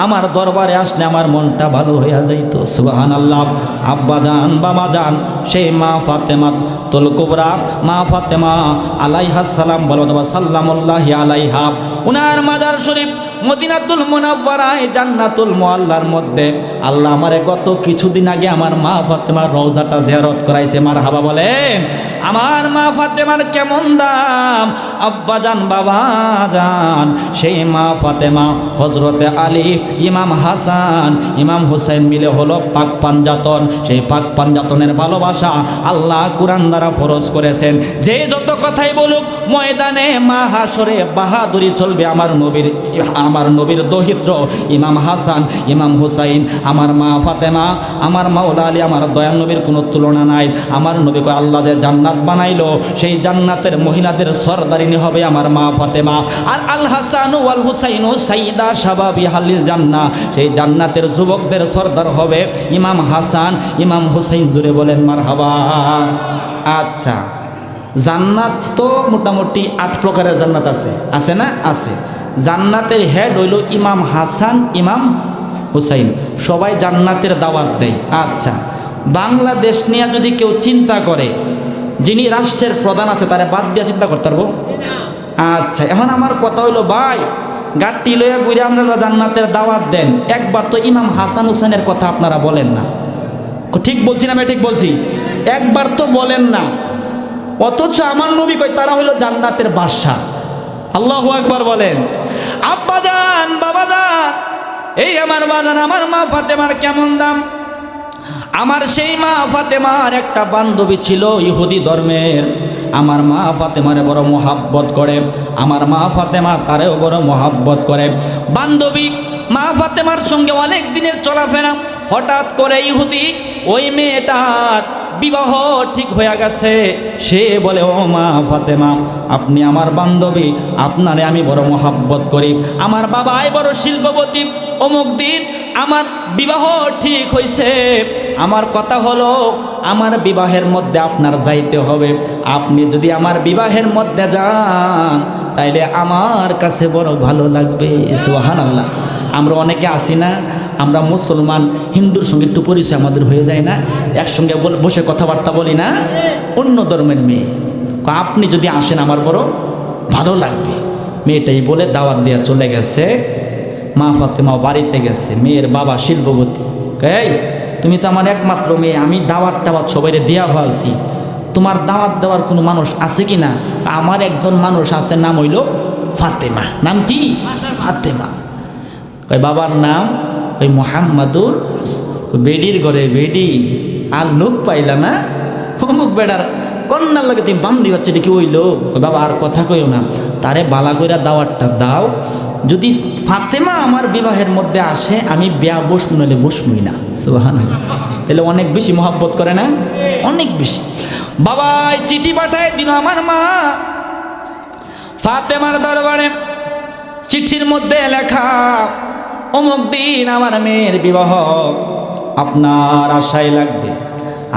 আমার দরবারে আসলে আমার মনটা ভালো হইয়া যাইত। সুবহানাল্লাহ। আব্বা জান, বাবা জান, সেই মা ফাতেমা তুল কুবরা, মা ফাতেমা আলাইহাস সালাম, বলো সাল্লামুল্লাহি আলাইহা, উনার মাজার শরীফ মদিনাতুল মুনাওয়ারায় জান্নাতুল মুআল্লার মধ্যে আল্লাহ আমারে গত কিছুদিন আগে আমার মা ফাতেমার রওজাটা জিয়ারত করাইছে। মারহাবা বলেন। আমার মা ফাতেমার কেমন দাম! আব্বা জান, বাবা জান, সেই মা ফাতেমা হযরতে আলী, ইমাম হাসান, ইমাম হুসাইন মিলে হলো পাক পাঞ্জাতন। সেই পাক পাঞ্জাতনের ভালোবাসা আল্লাহ কুরআন দ্বারা ফরজ করেছেন। যে যত কথাই বলুক, ময়দানে মাহাশরে বাহাদুরি চলবে আমার নবীর দহিত্র ইমাম হাসান, ইমাম হুসাইন, আমার মা ফাতেমা, আমার মাওলা আলী, আমার দয়াল নবীর কোনো তুলনা নাই। আমার নবীকে আল্লাহ যে জান্নাত বানাইলো, সেই জান্নাতের মহিলাদের সরদারিনী হবে আমার মা ফাতেমা। আর আল হাসান ওয়াল হুসাইন সাইয়্যিদা শাবাবি হালিল জান্নাহ, সেই জান্নাতের যুবকদের সরদার হবে ইমাম হাসান, ইমাম হুসাইন। জুড়ে বলেন মারহাবা। আচ্ছা, জান্নাত তো মোটামুটি 8 প্রকারের জান্নাত আছে, আছে না? আছে। জান্নাতের হেড হইল ইমাম হাসান, ইমাম হুসাইন। সবাই জান্নাতের দাওয়াত দেয়। আচ্ছা, বাংলাদেশ নিয়ে যদি কেউ চিন্তা করে, যিনি রাষ্ট্রের প্রধান আছে তারা বাদ দিয়ে চিন্তা করতে পারবো? আচ্ছা, এখন আমার কথা হইল, ভাই গাড়ি লইয়া ঘুরে আপনারা জান্নাতের দাওয়াত দেন, একবার তো ইমাম হাসান হুসাইনের কথা আপনারা বলেন না। ঠিক বলছি না? আমি ঠিক বলছি? একবার তো বলেন না। অথচ আমার নবী কই তারা হইল জান্নাতের বাদশা। আল্লাহু আকবার বলেন। আব্বা যান, বাবা যান, এই আমার বাজান, আমার মা ফাতেমার কেমন দাম। আমার সেই মা ফাতেমার একটা বান্ধবী ছিল ইহুদি ধর্মের। আমার মা ফাতেমারে বড় মোহাব্বত করে, আমার মা ফাতেমা তারেও বড় মোহাব্বত করে। বান্ধবী মা ফাতেমার সঙ্গে অনেক দিনের চলাফেরা, হঠাৎ করে ইহুদি ওই মেয়েটার বিবাহ ঠিক হয়ে গেছে। সে বলে, ও মা ফাতেমা, আপনি আমার বান্ধবী, আপনারে আমি বড় মোহাব্বত করি। আমার বাবাই বড় শিল্পপতি, অমুক দিন আমার বিবাহ ঠিক হয়েছে। আমার কথা হলো, আমার বিবাহের মধ্যে আপনার যাইতে হবে। আপনি যদি আমার বিবাহের মধ্যে যান তাইলে আমার কাছে বড় ভালো লাগবে। সুবহানাল্লাহ। আমরা অনেকে আসি না, আমরা মুসলমান, হিন্দুর সঙ্গে একটু পরিচয় আমাদের হয়ে যায় না, একসঙ্গে বসে কথাবার্তা বলি না। অন্য ধর্মের মেয়ে, আপনি যদি আসেন আমার বড় ভালো লাগবে। মেয়েটাই বলে দাওয়াত দিয়ে চলে গেছে। মা ফাতেমা বাড়িতে গেছে, মেয়ের বাবা শিল্পপতি। এই, তুমি তো আমার একমাত্র মেয়ে, আমি দাওয়াত সবাই দিয়া ফেলছি, তোমার দাওয়াত দেওয়ার কোনো মানুষ আছে কি না? আমার একজন মানুষ আছে, নাম হইল ফাতেমা। নাম কি? ফাতেমা। কই বাবার নাম? ওই মোহাম্মদুর। বেডির ঘরে বেডি, আর লোক পাইলা না, অমুক বেড়ার কন্যার লাগে তুমি বান্ধি হচ্ছে, এটা কি হইলো? বাবা আর কথা কইও না, তারে বালা কইরা দাওয়াতটা দাও। যদি ফাতেমা আমার বিবাহের মধ্যে আসে, আমি বিয়া বসবো, নইলে বসবই না। সুবহানাল্লাহ। তাহলে অনেক বেশি মহব্বত করে না? অনেক বেশি। বাবাই চিঠি পাঠায় দিল আমার মা ফাতেমার দরবারে। চিঠির মধ্যে লেখা, অমুক দিন আমার মেয়ের বিবাহ, আপনার আশায় লাগবে।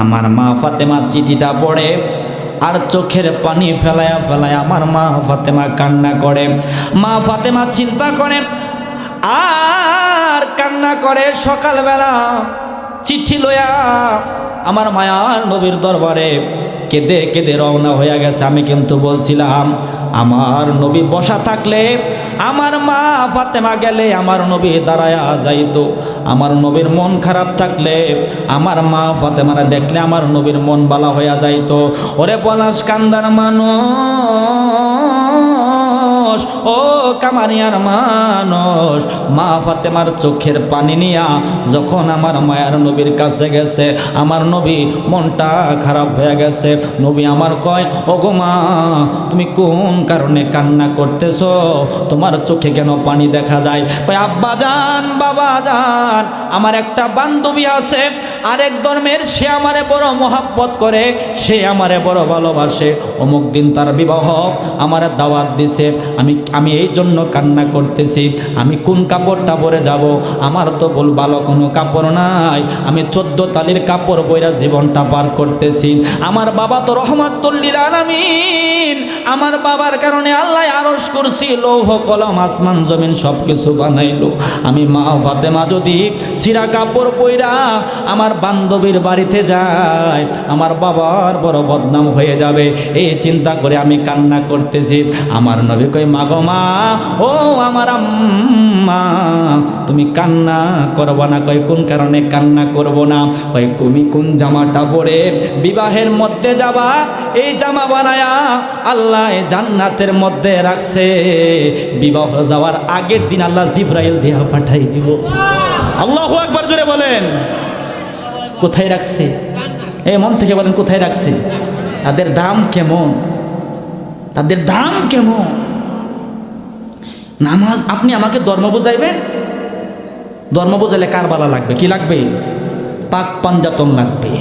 আমার মা ফাতেমা চিঠিটা পড়ে আর চোখের পানি ফেলায়া ফেলায় আমার মা ফাতেমা কান্না করে। মা ফাতেমা চিন্তা করে আর কান্না করে। সকালবেলা চিঠি লইয়া আমার মায়ার নবীর দরবারে কেঁদে কেঁদে রওনা হয়ে গেছে। আমি কিন্তু বলছিলাম, আমার নবী বসা থাকলে, আমার মা ফাতেমা গেলে আমার নবী দাঁড়ায়া যাইতো। আমার নবীর মন খারাপ থাকলে, আমার মা ফাতেমারা দেখলে আমার নবীর মন বালা হইয়া যাইতো। ওরে পলাশ কান্দার মানুষ, ও কামারিয়ার মানুষ, মা ফাতেমার চোখের পানি নিয়া যখন আমার মায়ার নবীর কাছে গেছে, আমার নবী মনটা খারাপ হয়ে গেছে। নবী আমার কয়, ও গো মা, তুমি কোন কারণে কান্না করতেছো? তোমার চোখে কেন পানি দেখা যায়? কয়, আব্বা যান, বাবা যান, আমার একটা বান্ধবী আছে আরেক ধর্মের, সে আমারে বড় মোহাব্বত করে, সে আমারে বড় ভালোবাসে। অমুক দিন তার বিবাহ, আমার দাওয়াত দিছে, আমি এই জন্য কান্না করতেছি। আমি কোন কাপড়টা পরে যাব? আমার তো বল ভালো কোনো কাপড় নাই, আমি 14 তালির কাপড় পরে জীবনটা পার করতেছি। আমার বাবা তো রহমাতুল লিল আলামিন, আমার বাবার কারণে আল্লাহ আরশ করছি, লৌহ কলম আসমান জমিন সব কিছু বানাইলো। আমি মা ফাতেমা যদি সিরা কাপড় পইরা আমার বান্ধবীর বাড়িতে যায়, আমার বাবার বড় বদনাম হয়ে যাবে, এই চিন্তা করে আমি কান্না করতেছি। আমার নবী কই, মা গো মা, ও আমার আম্মা, তুমি কান্না করবো না। কই, কোন কারণে কান্না করব না? কই, তুমি কোন জামাটা পরে বিবাহের মধ্যে যাবা, এই জামা বানায়া আল্লাহ জান্নাতের মধ্যে রাখছে। বিবাহ যাওয়ার আগের দিন আল্লাহ জিবরাইল দিয়া পাঠাই দিব। আল্লাহু আকবার, জোরে বলেন। কোথায় রাখছে? এই মন থেকে বলেন, কোথায় রাখছে? তাদের দাম কেমন? তাদের দাম কেমন? নামাজ, আপনি আমাকে ধর্ম বোঝাইবেন? ধর্ম বোঝাইলে কারবালা লাগবে, কি লাগবে? পাক পাঞ্জাতন লাগবে।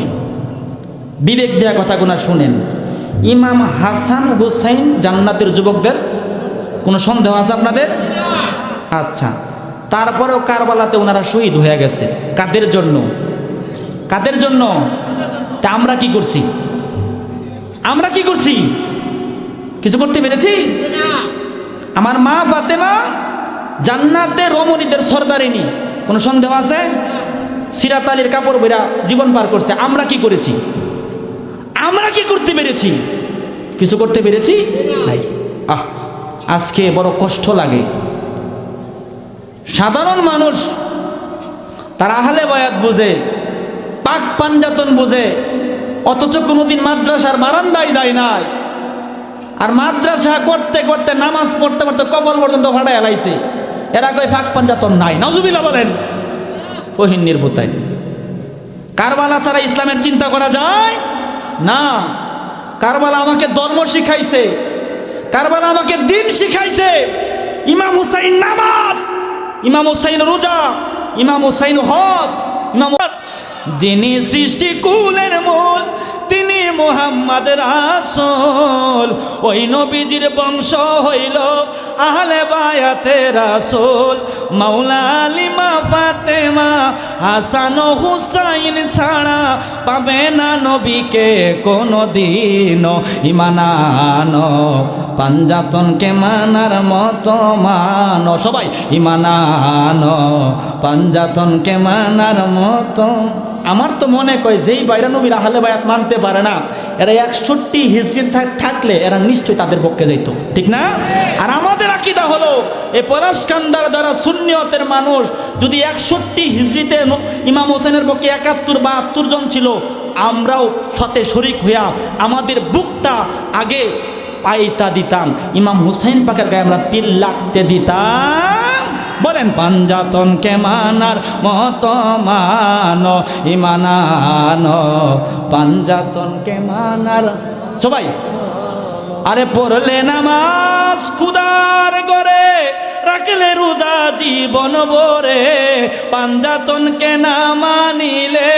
বিবেক দেয়া কথাগুলো শুনেন। ইমাম হাসান হুসাইন জান্নাতের যুবকদের কোনো সন্দেহ আছে আপনাদের? আচ্ছা, তারপরেও কারবালাতে ওনারা শহীদ হয়ে গেছে। কাদের জন্য? কাদের জন্য? তা আমরা কি করছি? আমরা কি করছি? কিছু করতে পেরেছি? আমার মা ফাতেমা জান্নাতে রমণীদের সর্দারিনী, কোনো সন্দেহ আছে? সিরাত আলীর কাপড় বেরা জীবন পার করছে। আমরা কি করেছি? আমরা কি করতে পেরেছি? কিছু করতে পেরেছি? নাই। আজকে বড় কষ্ট লাগে। সাধারণ মানুষ তারা আহলে বায়াত বুঝে, পাক পাঞ্জাতন বুঝে, অথচ কোনোদিন মাদ্রাসার বারান্দায় যায় নাই। আর মাদ্রাসা করতে করতে নামাজ পড়তে পড়তে কবর পর্যন্ত ভাড়া এলাইছে। এরা কই ফাঁক পাঞ্জাতন নাই, নাউজুবিল্লাহ বলেন। ফহিন নির্ভুতাই কারবালা ছাড়া ইসলামের চিন্তা করা যায় না। কারবালা আমাকে ধর্ম শিখাইছে, কারবালা আমাকে দিন শিখাইছে। ইমাম হুসাইন নামাজ, ইমাম হুসাইন রোজা, ইমাম হুসাইন হজ, ইমাম যিনি সৃষ্টি কুলের মূল তিনি মুহাম্মদ রাসূল। ওই নবীজির বংশ হইল আহলে বায়াতে রাসূল। মাওলা আলী মা ফাতেমা হাসান ও হুসাইন ছাড়া পাবে না নবীকে কোনো দিন। ইমানানো পাঞ্জাতনকে মানার মতো মানো, সবাই ইমানানো পাঞ্জাতনকে মানার মতো। আমার তো মনে কয় যেই বাইরা নবীর আহলে বায়াত মানতে পারে না, এরা 61 হিজরি থাকলে এরা নিশ্চয়ই তাদের পক্ষে যাইত, ঠিক না? আর আমাদের আকীদা হলো এই পলাশকান্দার যারা সুন্নিয়তের মানুষ যদি 61 হিজরিতে ইমাম হোসেনের পক্ষে 71 বা 72 জন ছিল, আমরাও সাথে শরিক হইয়া আমাদের বুকটা আগে পাইতা দিতাম, ইমাম হুসাইন পাকের গায়ে আমরা তিল লাগতে দিতাম। বলেন পাঞ্জাতনকে মানার মতো মানো, ইমানানো পাঞ্জাতনকে মানার। সবাই আরে পড়লে নামাজ খুদার গরে, রাখলে রোজা জীবন ভরে। পাঞ্জাতনকে না মানিলে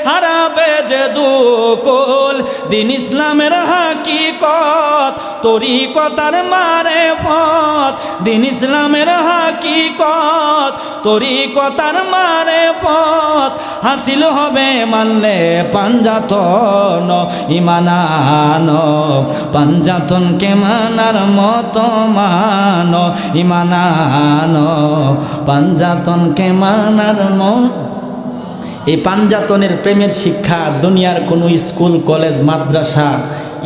হারাবে যে দুকুল। দিন ইসলামের হাকিকত তরিকতার মারেফত। দিন ইসলামের হাকিকত তরিকতার মারেফত হাসিল হবে মানলে পাঞ্জাতন। ইমানানো পাঞ্জাতনকে মানার মতো মানো, ইমানানো পাঞ্জাতনকে মানার মতো। এই পাঞ্জাতনের প্রেমের শিক্ষা দুনিয়ার কোনো স্কুল কলেজ মাদ্রাসা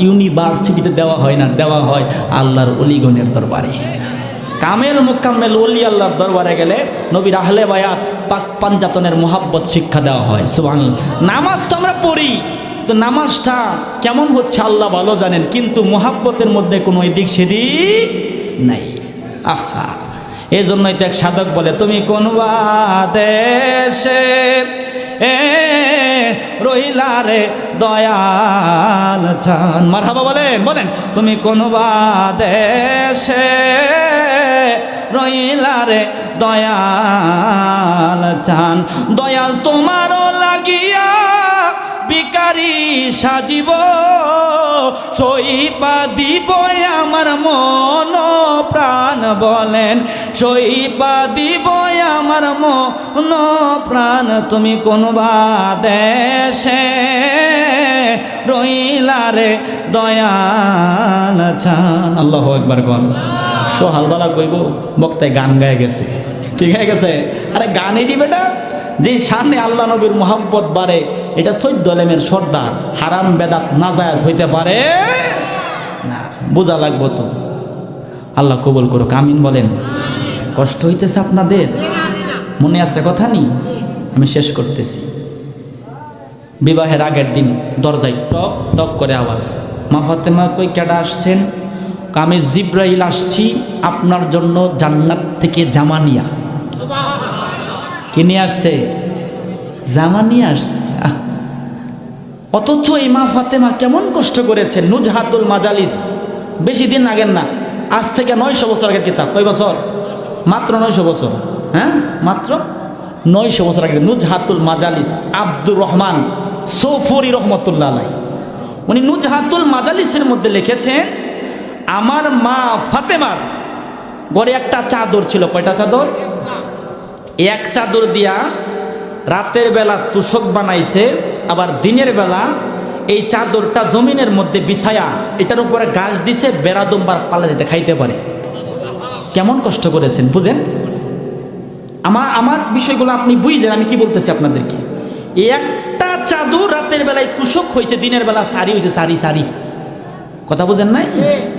ইউনিভার্সিটিতে দেওয়া হয় না, দেওয়া হয় আল্লাহর ওলিগণের দরবারে। কামেল মুকাম্মেল ওলি আল্লাহর দরবারে গেলে নবীর আহলে বায়াত পাঞ্জাতনের মোহাব্বত শিক্ষা দেওয়া হয়। সুবহানাল্লাহ। নামাজ তো আমরা পড়ি, তো নামাজটা কেমন হচ্ছে আল্লাহ ভালো জানেন, কিন্তু মোহাব্বতের মধ্যে কোনো এদিক সেদিক নাই। আহা, এই জন্যই তো এক সাধক বলে তুমি কোন দেশে রহিলা রে দয়াল চান। মারহাবা বলেন, বলেন তুমি কোন দেশে রহিলা রে দয়াল চান। দয়াল তোমারও লাগিয়া বিকারি সাজিব, সইপা দিব আমার মন প্রাণ। বলেন সইপা দিব আমার মন প্রাণ। তুমি কোন দেশে রইলা রে দয়াল চান। আল্লাহু আকবার কর। সোহালবালা কইব বক্তায় গান গায়ে গেছে, ঠিক হয়ে গেছে। আরে গানে দিবে বেটা, যে সামনে আল্লাহ নবীর মোহাব্বত বাড়ে, এটা 14 আলেমের সর্দার। হারাম বেদাত নাজায়েজ হইতে পারে না, বোঝা লাগবো তো। আল্লাহ কবুল করুক, আমিন বলেন। কষ্ট হইতেছে আপনাদের? মনে আছে কথা নি? আমি শেষ করতেছি। বিবাহের আগের দিন দরজায় টক টক করে আওয়াজ। মা ফাতেমা কই কেডা আসছেন? আমি জিব্রাইল আসছি আপনার জন্য জান্নাত থেকে জামা নিয়া। কি নিয়ে আসছে? জামা নিয়ে আসছে। অথচ এই মা ফাতেমা কেমন কষ্ট করেছেন। নুজহাতুল মাজালিস, বেশি দিন আগের না, আজ থেকে 900 বছর আগের কিতাব। কয় বছর? মাত্র 900 বছর। হ্যাঁ, মাত্র 900 বছর আগে নুজহাতুল মাজালিস। আব্দুর রহমান সৌফুরি রহমতুল্লাহ আলাইহি উনি নুজহাতুল মাজালিসের মধ্যে লিখেছেন, আমার মা ফাতেমার ঘরে একটা চাদর ছিল। কয়টা চাদর? এক চাদর দিয়া রাতের বেলা তুষক বানাইছে, আবার দিনের বেলা এই চাদরটা জমিনের মধ্যে বিছায়া এটার উপরে গাছ দিছে, বেড়াদুম্বার পালা যেতে খাইতে পারে। কেমন কষ্ট করেছেন বুঝেন। আমার বিষয়গুলো আপনি বুঝলেন আমি কি বলতেছি আপনাদেরকে। একটা চাদর রাতের বেলায় তুষক হয়েছে, দিনের বেলা সারি হয়েছে, সারি সারি। কথা বুঝেন নাই?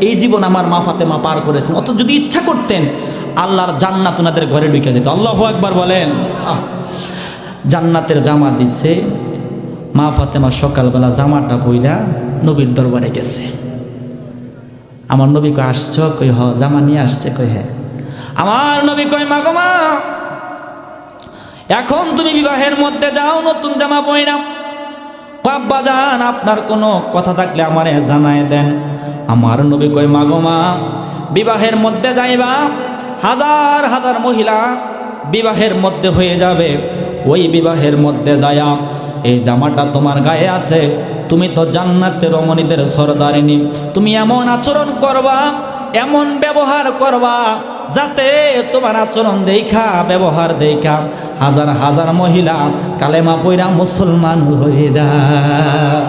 এই জীবন আমার মা ফাতেমা পার করেছেন। অত যদি ইচ্ছা করতেন আল্লাহর জান্নাত ওনাদের ঘরে ঢুকে যেত। আল্লাহু আকবার বলেন। জান্নাতের জামা দিচ্ছে। মা ফাতেমা সকালবেলা জামাটা পইরা নবীর দরবারে গেছে। আমার নবী কই আসছো? কই হ। জামা নিয়ে আসছে? কই হ্যাঁ। আমার নবী কই মা গো মা, এখন তুমি বিবাহের মধ্যে যাও, নতুন জামা পয়রা। আব্বা জান, আপনার কোনো কথা থাকলে আমারে জানায় দেন। আমার নবী কই মা গো মা, বিবাহের মধ্যে যাইবা, হাজার হাজার মহিলা বিবাহের মধ্যে হয়ে যাবে। ওই বিবাহের মধ্যে যায়া এই জামাটা তোমার গায়ে আছে, তুমি তো জান্নাতের রমণীদের সরদারিনী, তুমি এমন আচরণ করবা, এমন ব্যবহার করবা, যাতে তোমার আচরণ দেখা, ব্যবহার দেখা হাজার হাজার মহিলা কালেমা পয়রা মুসলমান হয়ে যায়।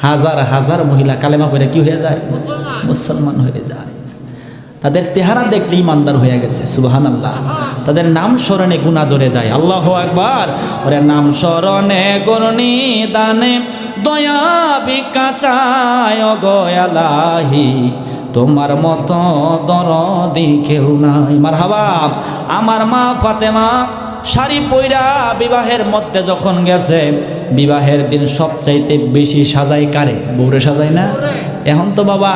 হাজার হাজার মহিলা কালেমা পয়রা কি হয়ে যায়? মুসলমান হয়ে যায়। তাদের চেহারা দেখলে ইমানদার হয়ে গেছে, সুবহানাল্লাহ। তাদের নাম স্মরণে গুনাহ জড়ে যায়। আল্লাহু আকবার। ওরে নাম স্মরণে গরনি দানে দয়া ভিক্ষা চায় গো আলাহি, তোমার মতো দরদি কেউ নাই। মারহাবা। আমার মা ফাতেমা শাড়ি পইরা বিবাহের মধ্যে যখন গেছে, বিবাহের দিন সবচাইতে বেশি সাজাই কারে? বউরে সাজায় না? এখন তো বাবা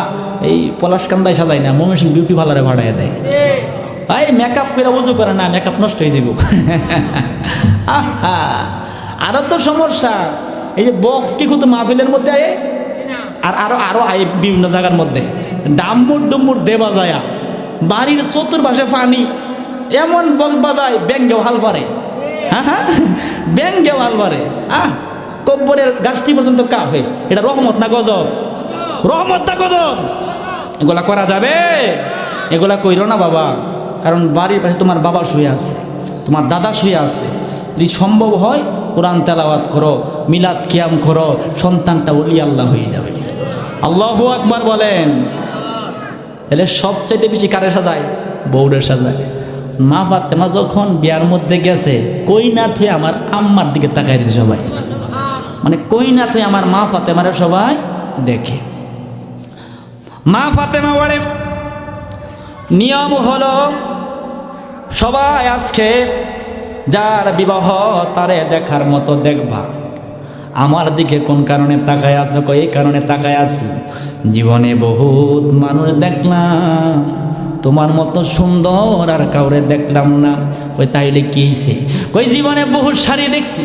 এই পলাশকান্দায় সাজায় না, ময়মনসিংহ বিউটি পার্লারে ভাড়ায় দেয়। এই মেকআপ করে উজু করে না, মেকআপ নষ্ট হয়ে যাব। আহা, আরো তো সমস্যা। এই যে বক্স কি কিন্তু মাহফিলের মধ্যে আয়ে, আর আরো আরো আয়ে বিভিন্ন জায়গার মধ্যে ডাম্মুর ডুম্মুর দেবা যায়, বাড়ির চতুর্পাশে পানি, এমন বক্স বাজায় ব্যাঙ্গেও হাল পারে। হ্যাঁ হ্যাঁ, ব্যাঙ্গেও হাল পারে। কব্বরের গাছটি পর্যন্ত কাফে। এটা রহমত না গজব? রহমত না গজব? এগুলা করা যাবে? এগুলা কইরো না বাবা। কারণ বাড়ির পাশে তোমার বাবা শুয়ে আছে, তোমার দাদা শুয়ে আছে। যদি সম্ভব হয় কোরআন তেলাওয়াত করো, মিলাদ কিয়াম করো, সন্তানটা ওলি আল্লাহ হয়ে যাবে। আল্লাহু আকবার বলেন। তাহলে সবচাইতে বেশি কারে সাজায়? বউরে সাজায়। মা ফাতেমা যখন বিয়ার মধ্যে গেছে, কই না থুয়ে আমার আম্মার দিকে তাকাই দিতে সবাই, মানে কই না থুয়ে আমার মা ফাতেমারে সবাই দেখে। মা ফাতেমা বলে নিয়ম হলো সবাই আজকে যার বিবাহ তারে দেখার মতো দেখবা। আমার দিকে কোন কারণে তাকায় আছো? কই এই কারণে তাকায় আছি, জীবনে বহুত মানুষ দেখলাম, তোমার মতো সুন্দর আর কাউরে দেখলাম না। কই তাইলে কি হইছে? কই জীবনে বহুত শাড়ি দেখছি,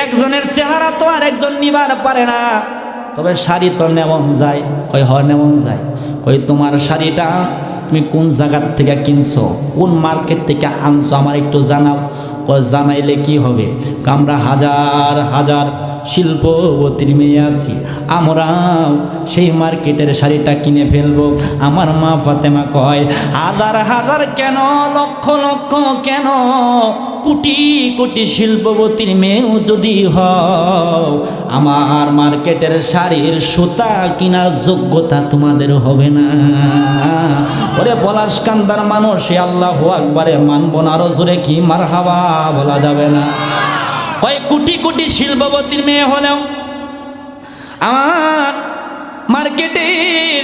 একজনের চেহারা তো আর একজন নিবার পারে না, তবে শাড়ি তো নেমন যায়। কই হ নেমন যায়। কই তোমার শাড়িটা তুমি কোন জায়গার থেকে কিনছো, কোন মার্কেট থেকে আনছো আমার একটু জানাও। জানাইলে কি হবে? আমরা হাজার হাজার শিল্পবতীর মেয়ে আছি, আমরাও সেই মার্কেটের শাড়িটা কিনে ফেলবো। আমার মা ফাতেমা কয় হাজার হাজার কেন, লক্ষ লক্ষ কেন, কোটি কোটি শিল্পবতীর মেয়েও যদি হও, আমার মার্কেটের শাড়ির সুতা কেনার যোগ্যতা তোমাদের হবে না। ওরে পলাশকান্দার মানুষ, আল্লাহু আকবারে মানবো না, আরো জোরে কি মারহাবা বলা যাবে না? কয় কোটি কোটি শিল্পবতীর মেয়ে হলেও আমার মার্কেটের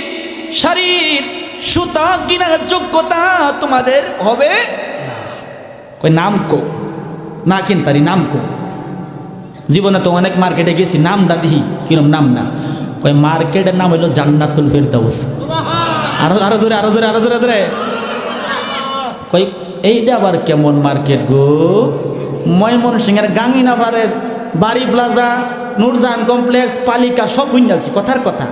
শাড়ির সুতা কেনার যোগ্যতা তোমাদের হবে না। কই নাম কো না, কিনতারি নাম কো? জীবনে তো অনেক মার্কেটে গেছি, নামটা দিহি কিরম নাম না? কই মার্কেটের নাম হইল জান্নাতুল ফেরদাউস। আরো আরো জোরে, আরো জোরে, আরো জোরে জোরে। কই এইটা আবার কেমন মার্কেট গো? ময়মনসিংহের গাঙ্গিনাবারের বাড়ি প্লাজা, নূরজাহান কমপ্লেক্স, পালিকা সব বুঝাচ্ছি, কথার কথা।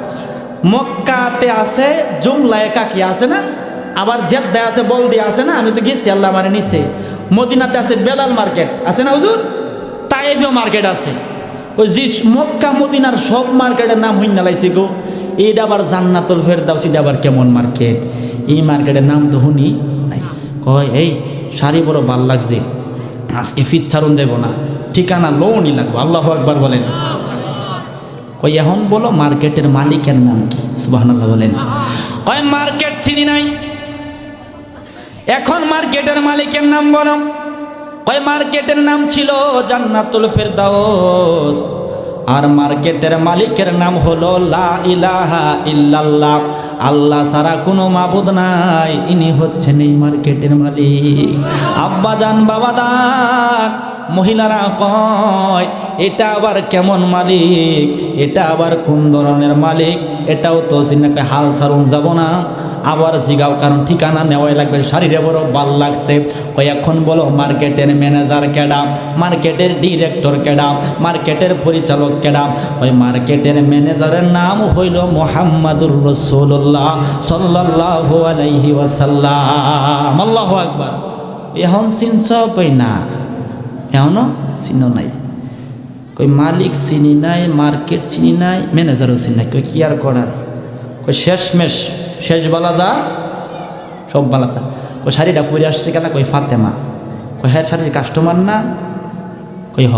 মক্কাতে আছে জুমলায় কাকি আছে না, আবার জেদ্দায় আছে বলদিয়া আছে না, আমি তো গেছি, আল্লাহ মানে নিছে। মদিনাতে আছে বেলাল মার্কেট আছে না হুজুর, তাইফেও মার্কেট আছে। ওই যে মক্কা মদিনার সব মার্কেটের নাম হইন লাইছে গো। এইটা আবার জান্নাতুল ফেরদাউস, এটা আবার কেমন মার্কেট? এই মার্কেটের নাম তো শুনি নাই। কয় এই শাড়ি বড় ভাল লাগছে, আজকে ফিট ছাড়ুন যাব না, ঠিকানা লোনই লাগবে। আল্লাহু আকবার বলেন। কই এখন বলো মার্কেটের মালিকের নাম কি? সুবহানাল্লাহ বলেন। কয় মার্কেট চিনি নাই, এখন মার্কেটের মালিকের নাম বলো। কয় মার্কেটের নাম ছিল জান্নাতুল ফেরদাউস, আর মার্কেটের মালিকের নাম হলো লা ইলাহা ইল্লাল্লাহ, আল্লাহ ছাড়া কোনো মাবুদ নাই, ইনি হচ্ছেন এই মার্কেটের মালিক। আব্বা জান বাবা দান মহিলারা কয় এটা আবার কেমন মালিক, এটা আবার কোন ধরনের মালিক, এটাও তো সিনাকে হাল ছাড়ুন যাব না। আবার জিগাও, কারণ ঠিকানা নেওয়াই লাগবে, শাড়িরে বড় ভাল লাগছে। ওই এখন বলো মার্কেটের ম্যানেজার কেডা, মার্কেটের ডিরেক্টর কেডা, মার্কেটের পরিচালক কেডা? ওই মার্কেটের ম্যানেজারের নাম হইল মুহাম্মাদুর রাসূলুল্লাহ সাল্লাল্লাহু আলাইহি ওয়াসাল্লাম। আল্লাহু আকবার। এখন চিনছ? কই না, এখনো চিনো নাই। কই মালিক চিনি নাই, মার্কেট চিনি নাই, ম্যানেজারও চিনি নাই। কই কি আর করার? কই শেষমেশ, শেষ বলা যা সব বলা যা। কই শাড়িটা পরে আসছে কেন? কই ফাতেমা। কই হ্যাঁ শাড়ির কাস্টমার না? কই হ।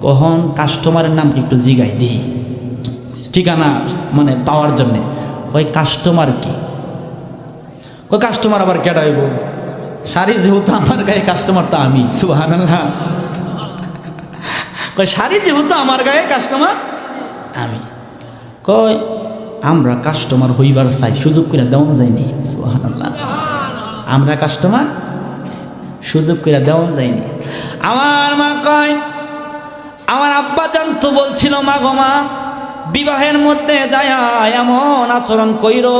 কখন কাস্টমারের নাম একটু জিগাই দিই, ঠিকানা মানে পাওয়ার জন্যে। কই কাস্টমার কি? কই কাস্টমার আবার কেডা হইব? শাড়ি যেহেতু আমার গায়ে, কাস্টমার তো আমি। সুবহানাল্লাহ। কই শাড়ি যেহেতু আমার গায়ে, কাস্টমার আমি। কই আমরা কাস্টমার হইবার চাই, সুযোগ করে দেওয়া যায়নি। সুবহানাল্লাহ। আমরা কাস্টমার সুযোগ করে দেওয়া যায়নি। আমার মা কয়, আমার আব্বা জানতো, বলছিল মা গো মা, বিবাহের মধ্যে যায় এমন আচরণ কইরো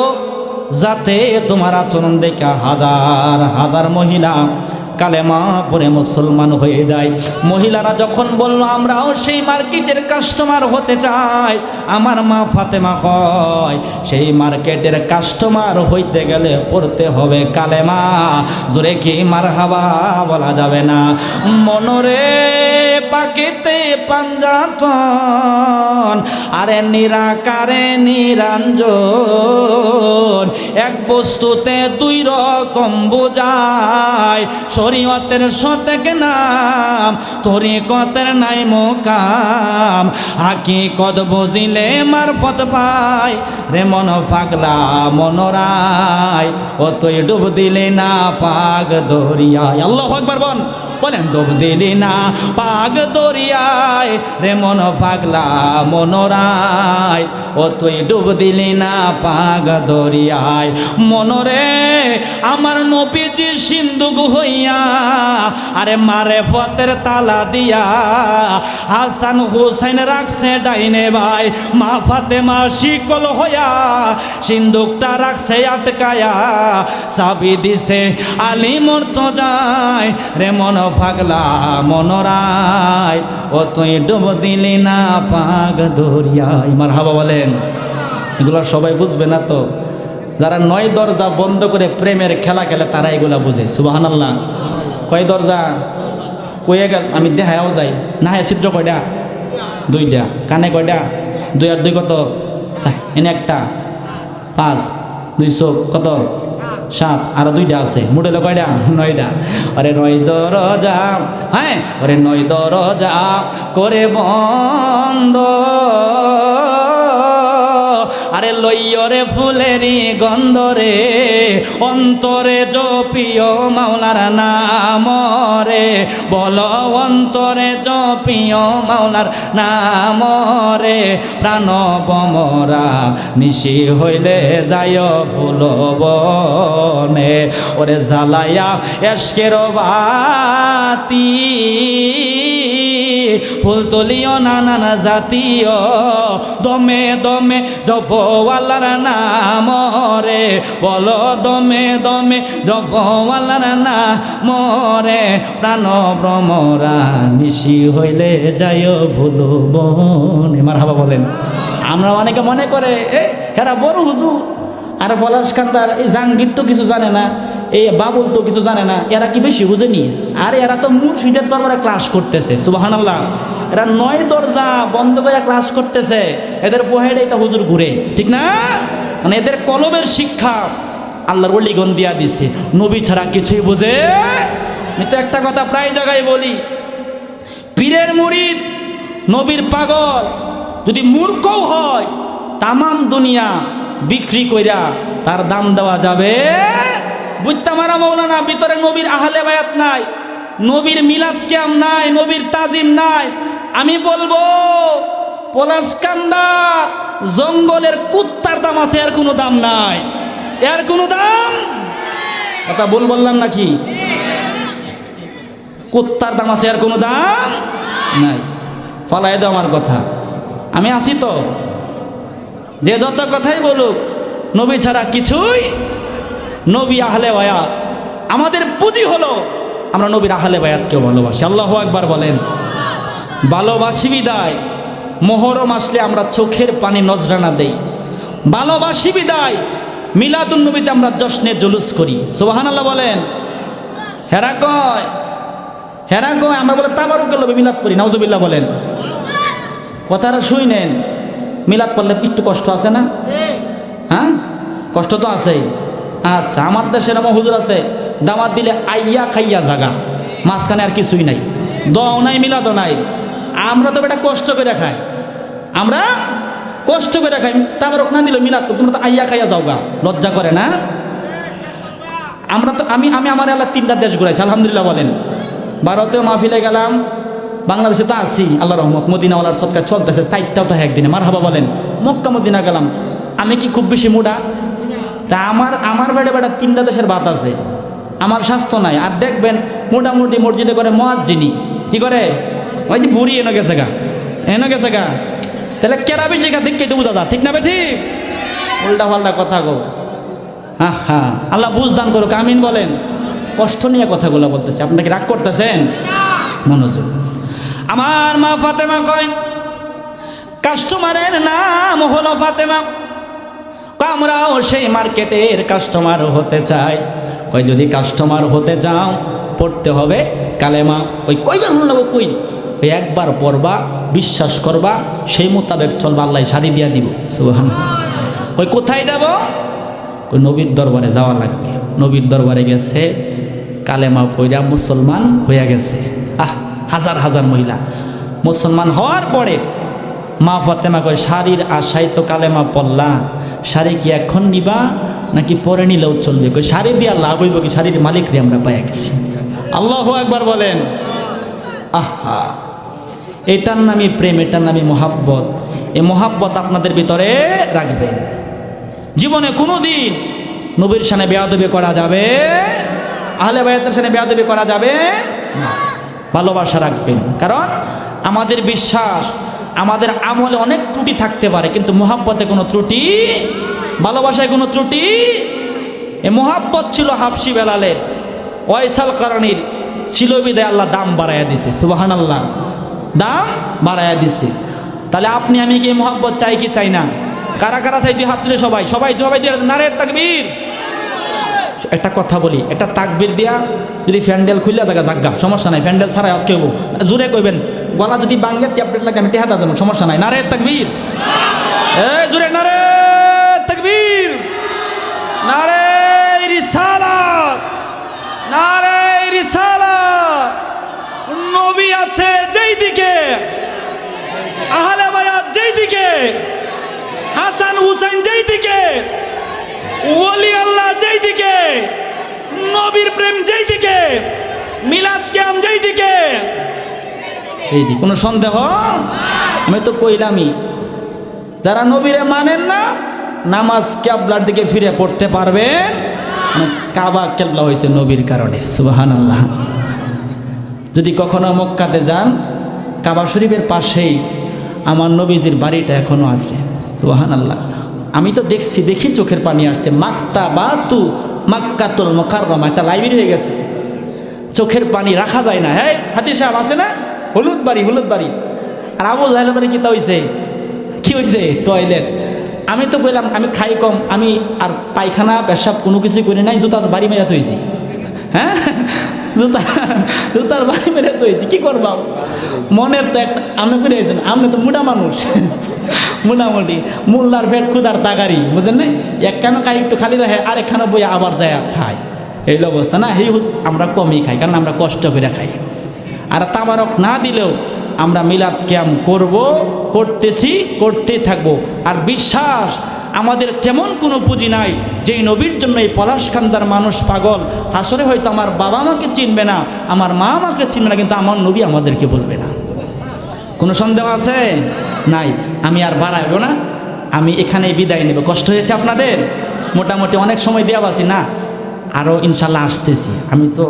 যাতে তোমার আচরণ দেখে হাজার হাজার মহিলা কালেমা পরে মুসলমান হয়ে যায়। মহিলারা যখন বলল আমরাও সেই মার্কেটের কাস্টমার হতে চাই, আমার মা ফাতেমা কয় সেই মার্কেটের কাস্টমার হইতে গেলে পড়তে হবে কালেমা। জোরে কি মারহাবা বলা যাবে না? মনরে পাকেতে পাঞ্জাতন, আরে নিরাকারে নিরঞ্জন, এক বস্তুতে দুই রকম বোঝায়। শরীয়তের সতেক নাম, তরিকতের নাই মোকাম, হাকিকত বুঝিলে মারফত পায় রে মন পাগলা মনোরায়, ও তুই ডুব দিলে না পাগ দরিয়ায়। আল্লাহু আকবার বলেন, ডুব দিলি না পাগ দরিয়ায় রে মন পাগলা মনোরায়, ও তুই ডুব দিলি না পাগ দরিয়ায়। মনরে আমার নবীজির সিন্ধুক হইয়া, আরে মারে ফতের তালা দিয়া, হাসান হুসাইন রাখছে ডাইনে ভাই, মা ফাতেমা শিকল হইয়া সিন্ধুকটা রাখছে আটকায়া, চাবি দিছে আলী মুর্তজায় রে মন পাগলা মনোরায়, ও তুই ডুব দিলি না পাগ দরিয়ায়। মারহাবা বলেন। এগুলো সবাই বুঝবে না তো, যারা 9 দরজা বন্ধ করে প্রেমের খেলা খেলে তারা এগুলা বুঝে। সুবহানাল্লাহ। কয় দরজা? কয়ে গেল আমি দেখাও যাই না। হ্যাঁ চিত্র কয়টা? 2টা। কানে কয়টা? 2 আর 2 কত? 4। এনে একটা 5, 2 চোখ কত? 7, আরো 2টা আছে। মোটে তো কয়টা? 9টা। আরে 9 দরজা, হ্যাঁ ওরে 9 দরজা করে বন্ধ, আরে লইয়রে ফুলেরি গন্ধরে, অন্তরে জপিও মাওলার নাম রে, বলো অন্তরে জপিও মাওলার নাম রে, প্রাণ বমরা নিশি হইলে যায় ফুল বনে, ওরে জ্বালাইয়া এশকের বাতি, ফুল তুলিও নানান জাতীয়, দমে দমে জপওয়ালার নাম রে, বলো দমে দমে জপওয়ালার নাম রে, প্রাণ ভ্রমরা নিশি হইলে যায় ফুল বনে। মারহাবা বলেন। আমরা অনেকে মনে করে এরা বড় হুজুর, আর পলাশ কান্দার এই জাহাঙ্গীর তো কিছু জানে না, এই বাবুল তো কিছু জানে না, এরা কি বেশি বুঝেনি? আর এরা তো মুর্শিদের দরবারে ক্লাস করতেছে। সুবহানাল্লাহ। এরা 9 দরজা বন্ধ করে ক্লাস করতেছে, এদের ফোহেডে এটা হুজুর ঘুরে, ঠিক না? মানে এদের কলবের শিক্ষা আল্লাহর ওলিগণ দিয়া দিছে, নবী ছাড়া কিছুই বুঝে। আমি তো একটা কথা প্রায় জায়গায় বলি, পীরের মুরিদ নবীর পাগল যদি মূর্খও হয়, তামাম দুনিয়া বিক্রি কইরা তার দাম দেওয়া যাবে। বুঝতে মারা মৌলানা, ভিতরে নবীর আহলে বায়াত নাই, নবীর মিলাদ কিয়াম নাই, নবীর তাজিম নাই। আমি বলবো পলাশকান্দা জঙ্গলের কুত্তার দাম আছে, এর কোনো দাম নাই, এর কোনো দাম। কথা ভুল বললাম নাকি? কুত্তার দাম আছে আর কোনো দাম নাই। ফলাই দাও আমার কথা, আমি আছি তো। যে যত কথাই বলুক, নবী ছাড়া কিছুই, নবী আহলে বায়াত আমাদের পুঁজি হলো আমরা নবীর আহলে বায়াতকেও ভালোবাসি। আল্লাহু আকবার বলেন। ভালোবাসি বিদায় মোহরম আসলে আমরা চোখের পানি নজরানা দেই, ভালোবাসি বিদায় মিলাদুন নবীতে আমরা জশ্নে জুলুস করি। সুবহানাল্লাহ বলেন। হেরা কয় আমরা বলে তাবারুকের লোভে মিলাদ করি, নাউজুবিল্লাহ বলেন। কথাটা শুনেন, মিলাদ পড়লে একটু কষ্ট আছে না? হ্যাঁ, কষ্ট তো আছেই। আচ্ছা, আমার দেশের এমন হুজুর আছে দাওয়াত দিলে আইয়া খাইয়া জাগা, মাঝখানে আর কিছুই নাই, দোয়াও নাই মিলাদও নাই। আমরা তো এটা কষ্ট করে খাই, আমরা কষ্ট করে খাই। তারপর ওখানে দিল মিলাদ, তোমরা তো আইয়া খাইয়া যাও গা, লজ্জা করে না? আমরা তো আমি আমার এলাকার 3টা দেশ ঘুরাইছি, আলহামদুলিল্লাহ বলেন। ভারতেও মাহফিলে গেলাম, বাংলাদেশে তো আছি আল্লাহ রহমত, মদিনাওয়ালার সৎকার চলতেছে, 4টাও তো একদিনে, মারহাবা বলেন। মক্কা মদিনা গেলাম, আমি কি খুব বেশি মুডা? তা আমার বেড়ে 3টা দেশের ভাত আছে, আমার স্বাস্থ্য নাই। আর দেখবেন মোটামুটি মসজিদে করে মুয়াজ্জিনি কি করে, ওই যে বুড়ি এনে গেছে গা, তাহলে কেরা বেশি গা দেখে তো বোঝা যা, ঠিক না? ঠিক উল্টা পাল্টা কথা গো। হ্যাঁ, আল্লাহ বুঝ দান করুক, আমিন বলেন। কষ্ট নিয়ে কথাগুলো বলতেছে, আপনারা কি রাগ করতেছেন? মনোযোগ। আমার মা ফাতেমা কয় কাস্টমারের নাম হলো ফাতেমা, আমরাও সেই মার্কেটের কাস্টমার হতে চাই। কই যদি কাস্টমার হতে চাও পড়তে হবে কালেমা। ওই কয়বার হল কই, ওই একবার পড়বা, বিশ্বাস করবা, সেই মোতাবেক চলবা, আল্লাহ শাড়ি দিয়া দিব। সুবহানাল্লাহ। ওই কোথায় যাব? ওই নবীর দরবারে যাওয়া লাগবে। নবীর দরবারে গেছে, কালেমা পড়া মুসলমান হয়ে গেছে। হাজার হাজার মহিলা মুসলমান হওয়ার পরে মা ফাতেমা কয় শাড়ির আশায় তো কালেমা পড়লা, শাড়ি কি এখন নিবা নাকি পরে নিলেও চলবে? কই শাড়ি দিয়ে লাভ হইব কি, শাড়ির মালিকরে আমরা পাইয়া গেছি। আল্লাহু আকবার বলেন। আহা, এটার নামই প্রেম, এটার নামই মোহাব্বত। এই মোহাব্বত আপনাদের ভিতরে রাখবেন। জীবনে কোনোদিন নবীর শানে বেয়াদবি করা যাবে, আহলে বায়াতের শানে বেয়াদবি করা যাবে না। ভালোবাসা রাখবেন, কারণ আমাদের বিশ্বাস আমাদের আমলে অনেক ত্রুটি থাকতে পারে, কিন্তু মোহাব্বতে কোনো ত্রুটি, ভালোবাসায় কোনো ত্রুটি। এ মোহাব্বত ছিল হাবশি বেলালের, ওয়াইসাল কারণীর ছিল বিদায় আল্লাহ দাম বাড়াইয়া দিছে। সুবহানাল্লাহ, দাম বাড়াইয়া দিছে। তাহলে আপনি আমি কি মোহাব্বত চাই কি চাই না? কারা কারা চাই? দুই হাত তুলে সবাই দিয়ে নারে তাকবীর। একটা কথা বলি, একটা তাকবীর দিয়া যদি ফ্যান্ডেল খুললে জাগা সমস্যা নাই, ফ্যান্ডেল ছাড়াই আজকে হবো, জোরে কইবেন। গলা যদি বাংলা ট্যাবলেট লাগে আমি টেহাদা দেবো, সমস্যা নাই। নারে তাকবীর, জোরে নারে তাকবীর, নারে রিসালাত, নারে রিসালাত। নবী আছে যেই দিকে, আহলে বায়াত যেই দিকে, হাসান হুসাইন যেই দিকে, ওলি আল্লাহ যেই দিকে, নবীর প্রেম যেই দিকে, মিলাদ কিয়াম যেই দিকে, সেই দিকে কোনো সন্দেহ? আমি তো কইলামই, যারা নবীরে মানেন না নামাজ কিবলার দিকে ফিরে পড়তে পারবেন। কাবা কিবলা হয়েছে নবীর কারণে। সুবহানাল্লাহ। যদি কখনো মক্কাতে যান, কাবা শরীফের পাশেই আমার নবীজির বাড়িটা এখনো আছে। সুবহানাল্লাহ। আমি তো দেখি চোখের পানি আসছে। মাকতাবাতু মাক্কাতুল মুকাররমা, একটা লাইব্রেরি হয়ে গেছে, চোখের পানি রাখা যায় না। হ্যাঁ, হাতির সাহেব আছে না, হলুদ বাড়ি। আর আবু জাহেলের বাড়ি কিতা হয়েছে, কি হয়েছে? টয়লেট। আমি তো কইলাম আমি খাই কম, আমি আর পায়খানা পেশাব কোনো কিছু করি নাই, জুতার বাড়ি মেরে তৈছি। হ্যাঁ, জুতার বাড়ি মেরে তৈছি, কি করবাম? মনের তো একটা আমি করে আমি তো মোটা মানুষ, মোটামুটি মোল্লার পেট খুদার তাগারি, বুঝলেন না? একখানো খাই একটু খালি রাখে, আরেকখানো বই আবার যায় খায়, এই অবস্থা না। এই আমরা কমই খাই, কারণ আমরা কষ্ট করে খাই। আর তাবারক না দিলেও আমরা মিলাদ কিয়াম করতেই থাকবো। আর বিশ্বাস আমাদের তেমন কোনো পুঁজি নাই যেই নবীর জন্য এই পলাশকান্দার মানুষ পাগল। হাসরে হয়তো আমার বাবা আমাকে চিনবে না, আমার মা আমাকে চিনবে না, কিন্তু আমার নবী আমাদেরকে বলবে না। কোনো সন্দেহ আছে? নাই। আমি আর বাড়াইব না, আমি এখানেই বিদায় নেব। কষ্ট হয়েছে আপনাদের? মোটামুটি অনেক সময় দেওয়া আছি না, আরও ইনশাল্লাহ আসতেছি। আমি তো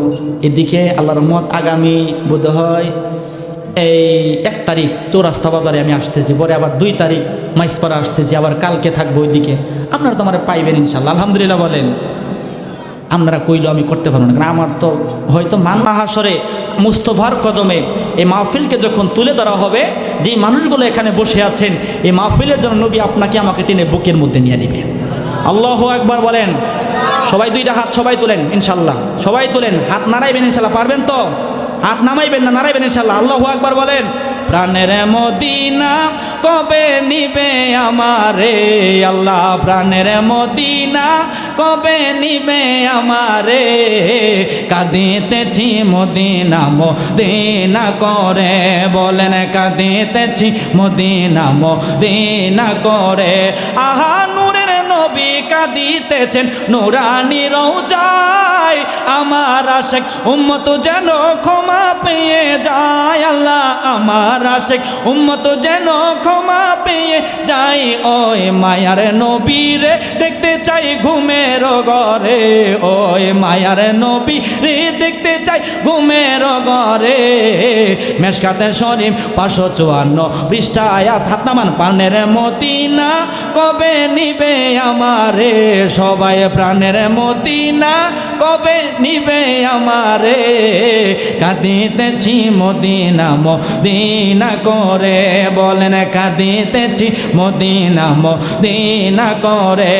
এদিকে আল্লাহর রহমত আগামী বোধ হয় এই 1 তারিখ চৌরাস্তা বাজারে আমি আসতেছি, পরে আবার 2 তারিখ মাইসপাড়া আসতেছি, আবার কালকে থাকবো ওইদিকে। আপনারা তো আমার পাইবেন ইনশাল্লাহ, আলহামদুলিল্লাহ বলেন। আপনারা কইলেও আমি করতে পারবো না, কারণ আমার তো হয়তো মাহাসরে মুস্তফার কদমে এই মাহফিলকে যখন তুলে ধরা হবে, যেই মানুষগুলো এখানে বসে আছেন, এই মাহফিলের জন্য নবী আপনাকে আমাকে টেনে বুকের মধ্যে নিয়ে নেবে। আল্লাহু আকবার বলেন। সবাই 2টা হাত সবাই তুলেন ইনশাল্লাহ, সবাই তুলেন, হাত নাড়াইবেন ইনশাল্লাহ, পারবেন তো? হাত নামাইবেন না, নাড়াইবেন ইনশাল্লাহ। আল্লাহু আকবার বলেন। প্রাণের মদিনা কবে নিবে আমারে আল্লাহ, প্রাণের মদিনা কবে নিবে আমারে, কাঁদিতেছি মদিনা মদিনা করে, বলেন কাঁদিতেছি মদিনা মদিনা করে। আহা নূরের নবী কাঁদিতেছেন নুরানি রওজায়, আমার আশিক উম্মত যেন ক্ষমা পেয়ে যায় আল্লাহ, আমার আশিক উম্মত যেন ক্ষমা পেয়ে যায়। ওই মায়ার নবীরে দেখতে চাই ঘুমের ঘরে, ওই মায়ার নবীরে দেখতে চাই ঘুমের ঘরে। মেশকাতে শরীফ 554 পৃষ্ঠায় হাত নামান। প্রাণের মদিনা কবে নিবে আমারে, সবাই প্রাণের মদিনা কবে নিবে আমারে, কাঁদিতেছি মদিনা মদিনা করে, বলেন কাঁদিতেছি মদিনা মদিনা করে।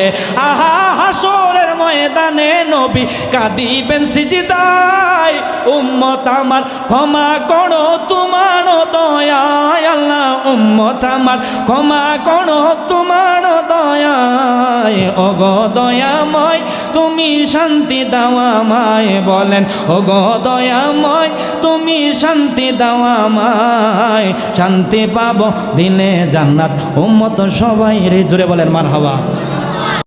আহা হাসরের ময়দানে নবী কাঁদিবেন সিজদায়, উম্মত আমার ক্ষমা করো তোমার দয়ায় আল্লাহ, উম্মত আমার ক্ষমা করো তোমার দয়ায়। ওগো দয়াময় তুমি শান্তি দাও আমায়, বলেন ওগো দয়াময় তুমি শান্তি দাও আমায়, শান্তি পাবো দিনে জান্নাত উম্মত সবাই রে, জোরে বলেন মারহাবা।